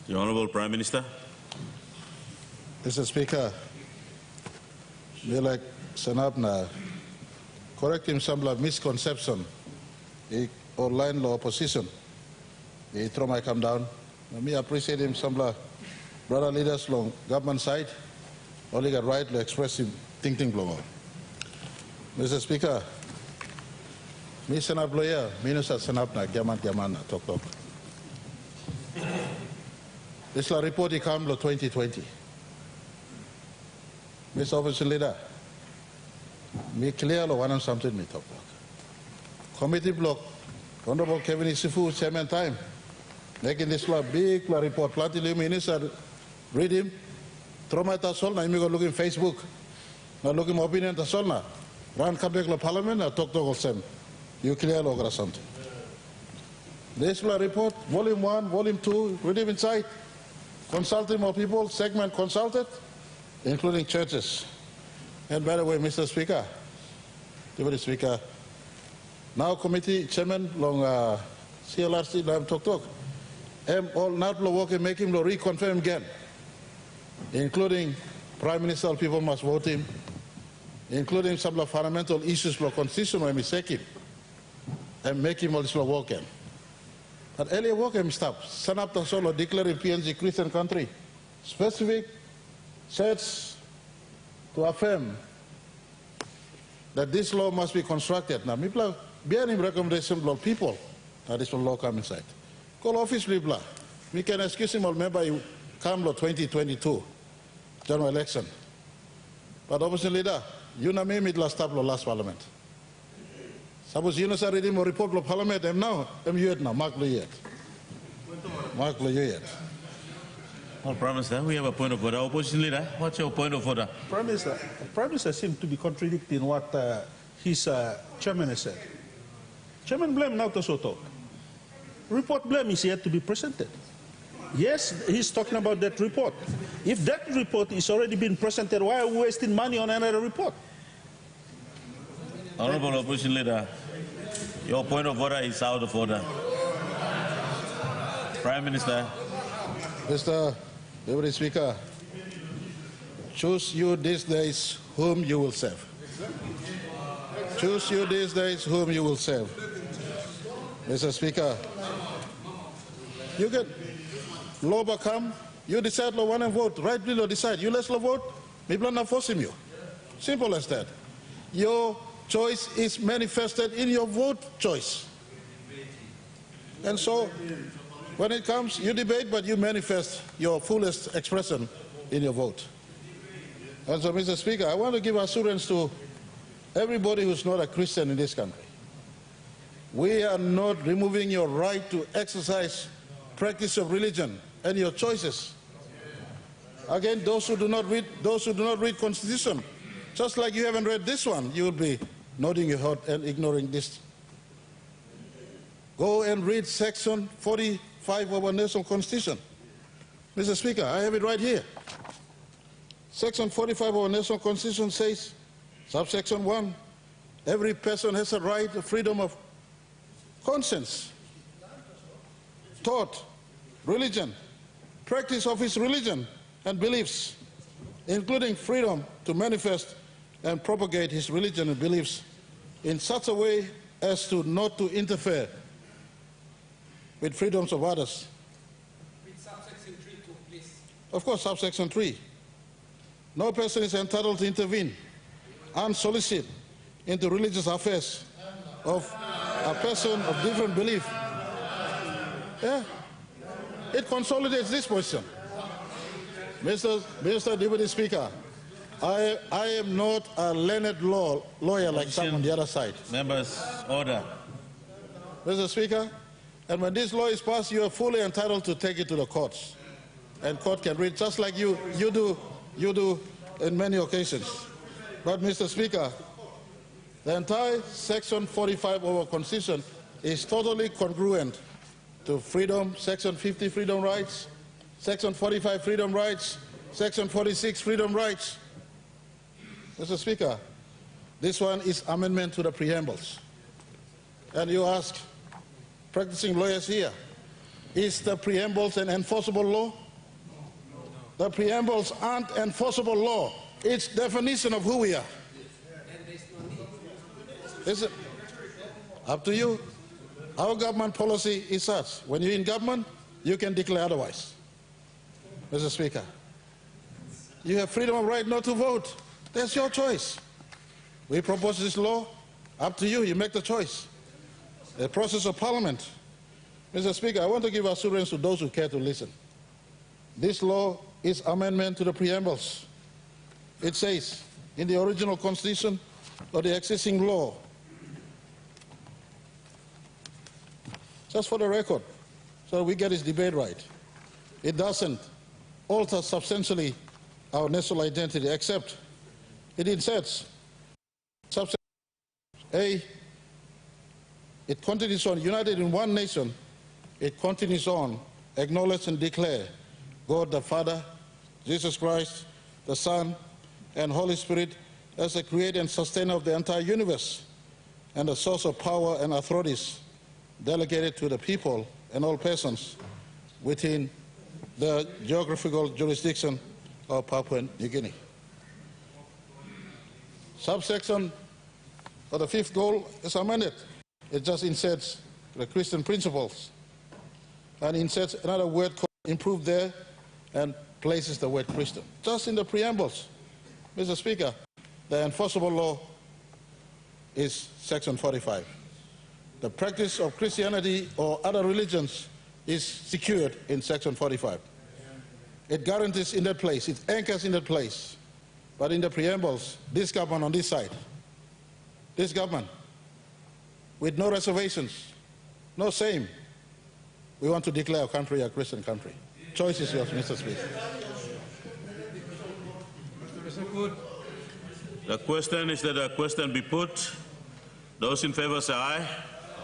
The Honourable Prime Minister. Mr. Speaker, me like Sanapna, correct him some misconception, online law opposition. He throw my come down. Me appreciate him some brother leaders long government side. Only got right to express him thinking blow. Mr. Speaker, me sanap lawyer, me no sanap na gaman talk. This report he come 2020. Mr. Opposition Leader, me clear lo one something me talk. committee block, Honorable Kevin Isifu, Chairman time, making this law big law report. Plenty of minister read him. Throw my tasol na imi go look in Facebook. Na look in opinion tasol na. Run kabek la parliament na talk sem. You clear law or something. This law report, volume 1, volume 2, read him inside. Consulting more people, segment consulted, including churches. And by the way, Mr. Speaker, Deputy Speaker, now committee chairman long CLRC lam talk. All not law work and make him reconfirm again, including Prime Minister people must vote him, including some of the fundamental issues for constitutional mistake and make him all this law work again. But earlier work him stop. Stand up the solo declare in PNG Christian country. Specific church to affirm that this law must be constructed. Now, people behind him recommendation of people that this law come inside. Call office people. We can excuse him or remember you come law 2022 general election. But opposition leader, you know me mid last last parliament. Suppose you know sir reading more report of parliament and now yet now mark lo yet. Mark lo yet. Well, Prime Minister, we have a point of order. Opposition leader, what's your point of order? Prime Minister seems to be contradicting what his chairman has said. Chairman blame now to so talk. Report blame is yet to be presented. Yes, he's talking about that report. If that report is already been presented, why are we wasting money on another report? Honorable Opposition Leader, your point of order is out of order. Prime Minister. Mr. Deputy Speaker, choose you these days whom you will serve. Choose you these days whom you will serve. Mr. Speaker, you get law come, you decide law one and vote. Right below decide. You let law vote, people are not forcing you. Simple as that. Your choice is manifested in your vote choice. And so when it comes, you debate, but you manifest your fullest expression in your vote. And so, Mr. Speaker, I want to give assurance to everybody who's not a Christian in this country. We are not removing your right to exercise practice of religion and your choices. Again, those who do not read Constitution, just like you haven't read this one, you will be nodding your head and ignoring this. Go and read Section 45 of our national Constitution. Mr. Speaker, I have it right here. Section 45 of our national Constitution says, subsection 1, every person has a right to freedom of conscience, thought, religion, practice of his religion and beliefs, including freedom to manifest and propagate his religion and beliefs in such a way as to not to interfere with freedoms of others. With subsection 3 too, please. Of course, subsection 3. No person is entitled to intervene unsolicited into religious affairs of a person of different belief. Yeah. It consolidates this position. Mr. Deputy Speaker, I am not a learned lawyer like some on the other side. Members, order. Mr. Speaker, and when this law is passed, you are fully entitled to take it to the courts. And court can read just like you do in many occasions. But Mr. Speaker, the entire Section 45 of our Constitution is totally congruent to freedom, Section 50 freedom rights, Section 45 freedom rights, Section 46 freedom rights. Mr. Speaker, this one is amendment to the preambles. And you ask, practicing lawyers here, is the preambles an enforceable law? The preambles aren't enforceable law. It's definition of who we are. Is it? Up to you. Our government policy is such. When you're in government, you can declare otherwise. Mr. Speaker, you have freedom of right not to vote. That's your choice. We propose this law. Up to you. You make the choice. The process of Parliament. Mr. Speaker, I want to give assurance to those who care to listen. This law is amendment to the preambles. It says, in the original Constitution or the existing law, just for the record, so we get this debate right. It doesn't alter substantially our national identity, except it inserts substance. A, it continues on, united in one nation, it continues on, acknowledge and declare God the Father, Jesus Christ, the Son, and Holy Spirit as the creator and sustainer of the entire universe and the source of power and authorities delegated to the people and all persons within the geographical jurisdiction of Papua New Guinea. Subsection of the fifth goal is amended. It just inserts the Christian principles and inserts another word called improve there and places the word Christian. Just in the preambles, Mr. Speaker, the enforceable law is section 45. The practice of Christianity or other religions is secured in section 45. It guarantees in that place, it anchors in that place. But in the preambles, this government on this side, this government, with no reservations, no shame, we want to declare our country a Christian country. Choice is yours, Mr. Speaker. The question is that the question be put. Those in favor say aye.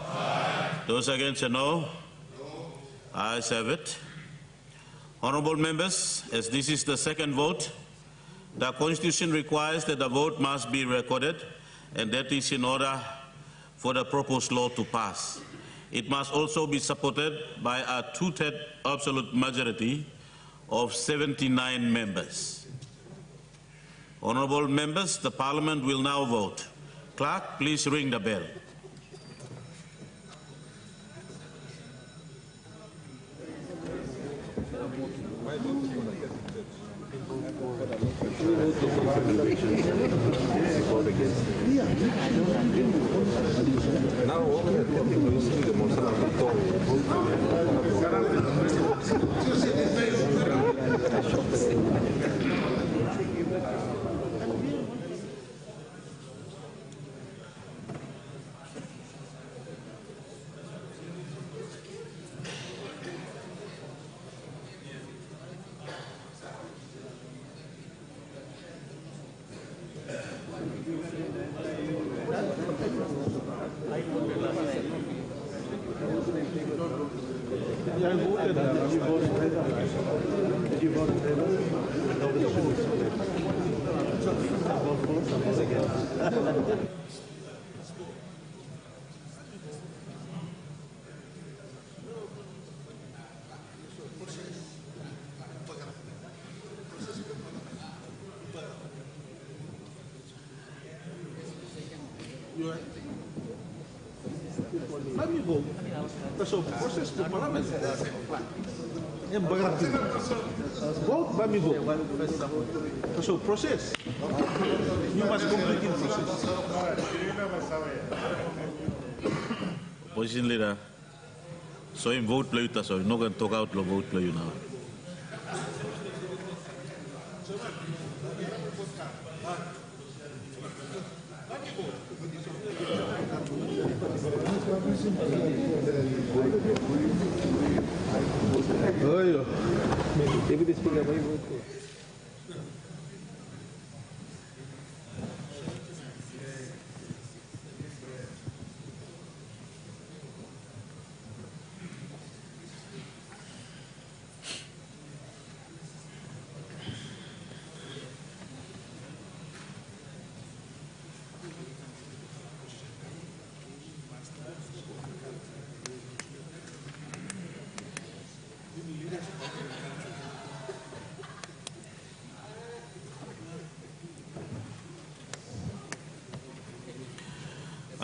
Aye. Those against say no. No. Ayes have it. Honourable members, as this is the second vote, the Constitution requires that the vote must be recorded, and that is in order for the proposed law to pass. It must also be supported by a two-thirds absolute majority of 79 members. Honourable members, the Parliament will now vote. Clerk, please ring the bell. Let me go. That's a process to Parliament. Vote, let me go. That's a process. You must complete the process. Opposition leader, so in vote play you, so you're not going to talk out the vote play you now.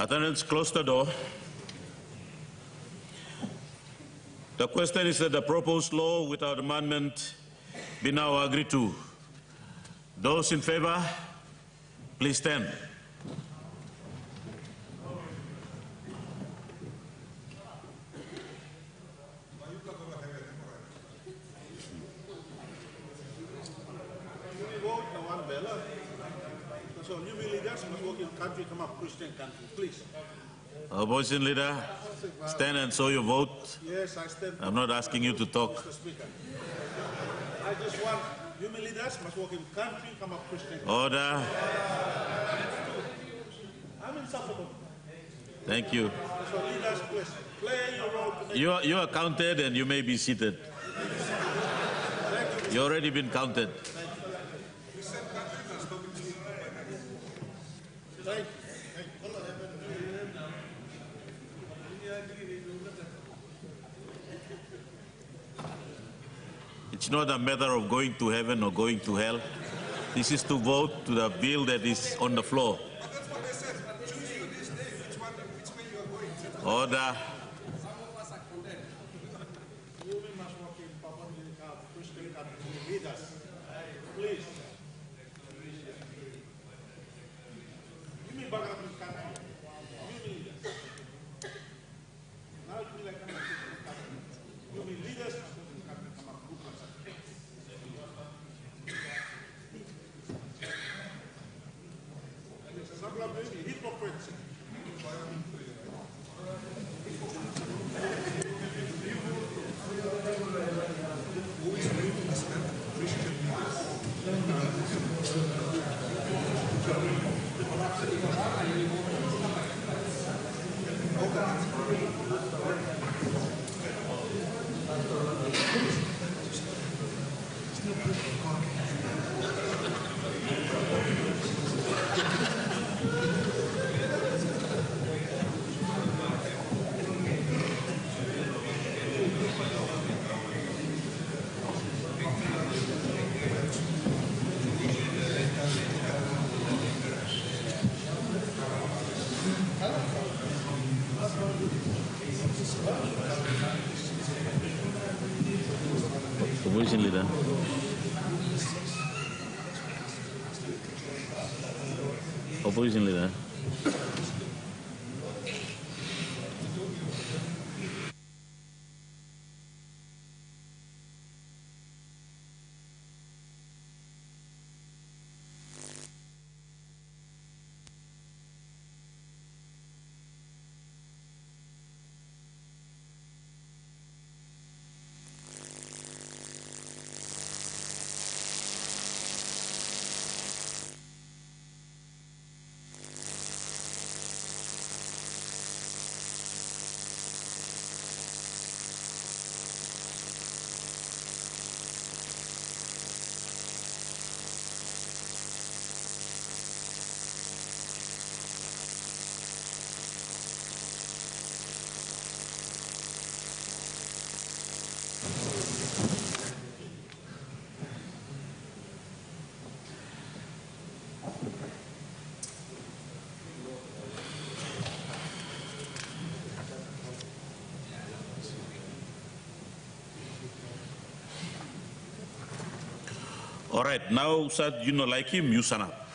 Attendants, close the door. The question is that the proposed law without amendment be now agreed to. Those in favor, please stand. So new leaders must work in country, come up Christian country, please. Opposition leader, stand and show your vote. Yes, I stand. I'm not asking you to talk. Mr. Speaker. I just want human leaders must work in country, come up Christian. Order. I'm insufferable. Thank you. So leaders, please play your role. To You are counted and you may be seated. You've already been counted. Thank you. It's not a matter of going to heaven or going to hell. This is to vote to the bill that is on the floor. Order. Please. Opposition leader. Opposition leader. All right, now, sir, you know, like him, you stand up.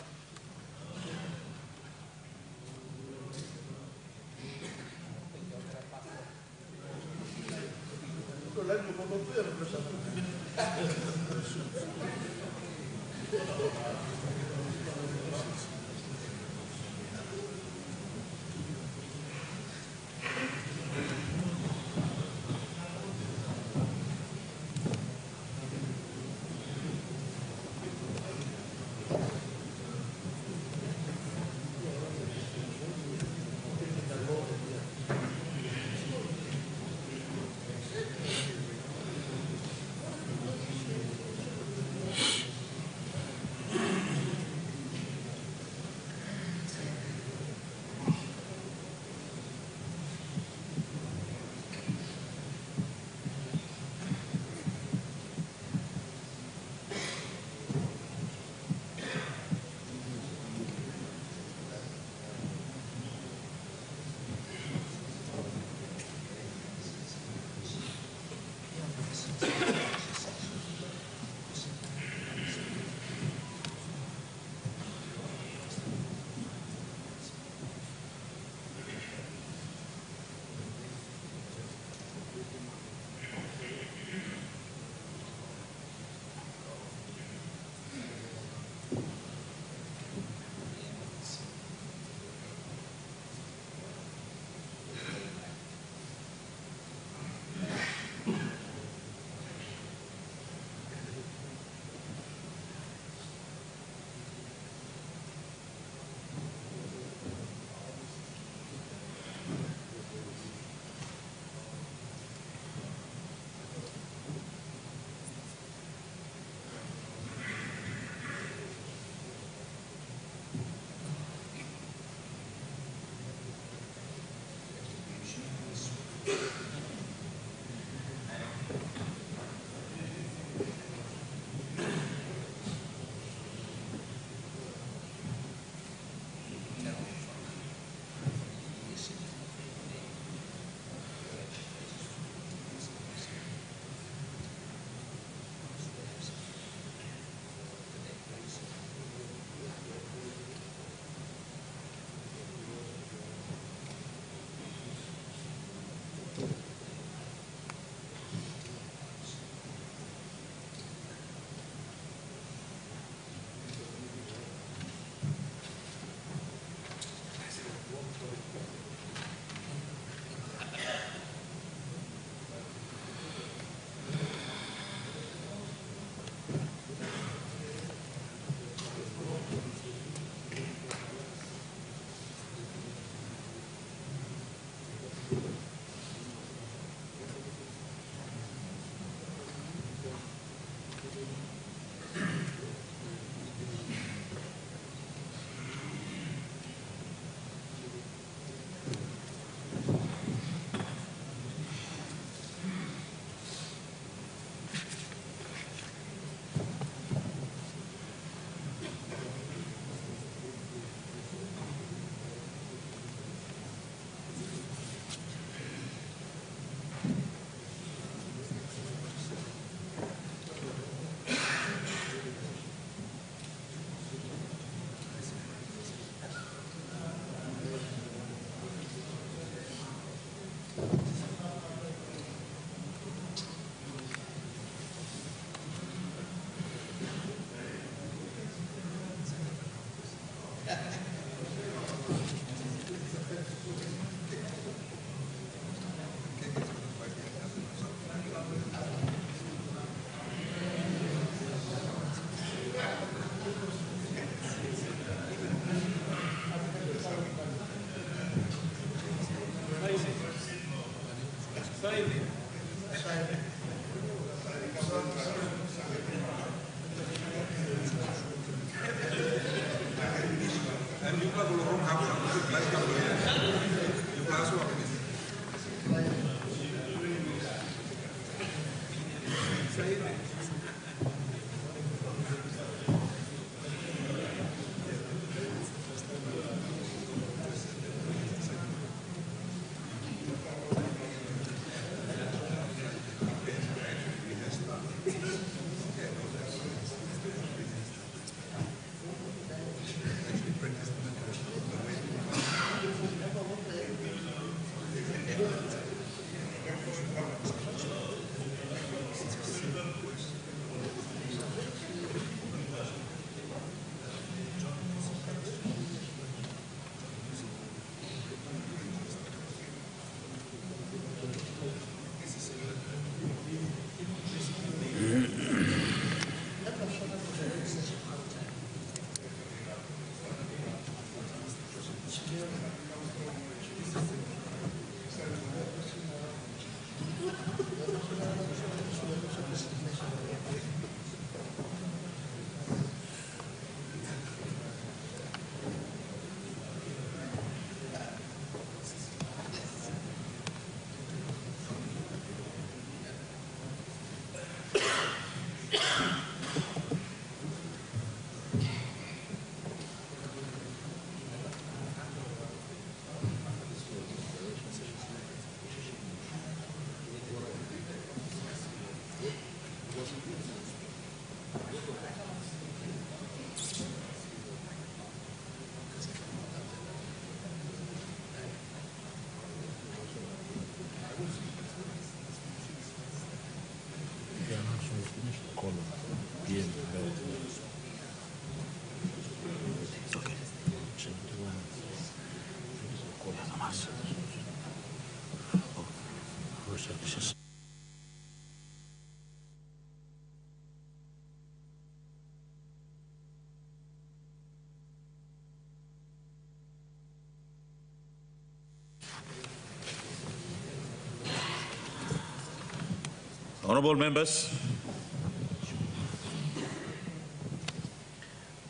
Honourable members,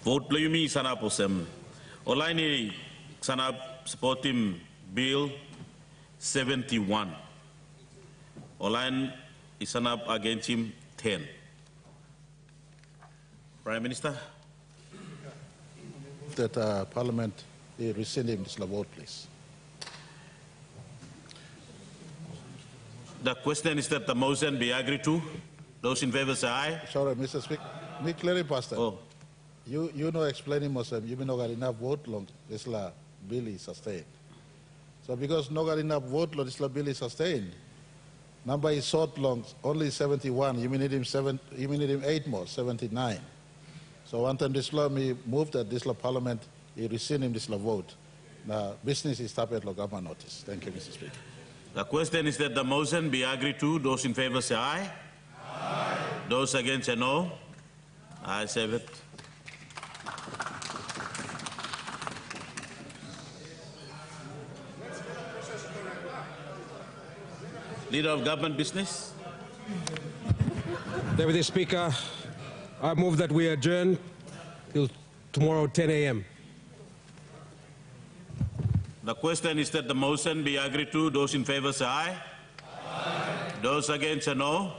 vote Playumi Sanap Osem. Olaini Sanap supporting Bill 71. Olain Isanap against him 10. Prime Minister. That Parliament rescinding this vote, please. The question is that the motion be agreed to. Those in favour say aye. Sorry, Mr. Speaker. Me clearly, Pastor. Oh. You know explaining motion, you know got enough vote long this la bill is sustained. So because no got enough vote long this la bill is sustained. Number is short long, only 71. You may need him 8 more, 79. So one time this law me move that this law Parliament he rescind him this law vote. Now business is started law government notice. Thank you, Mr. Speaker. The question is that the motion be agreed to. Those in favour say aye. Aye. Those against say no. I say it. Leader of Government Business. Deputy Speaker, I move that we adjourn till tomorrow 10 a.m. The question is that the motion be agreed to. Those in favor say aye. Aye. Those against say no.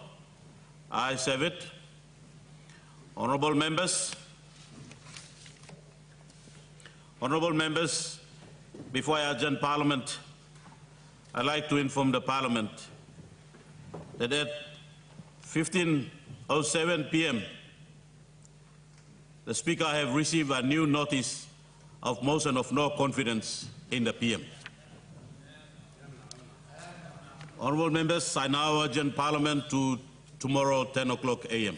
Ayes have it. Honourable members, before I adjourn Parliament, I'd like to inform the Parliament that at 15:07 p.m. the Speaker have received a new notice of motion of no confidence in the PM. Honourable members, I now adjourn Parliament to tomorrow 10 o'clock a.m.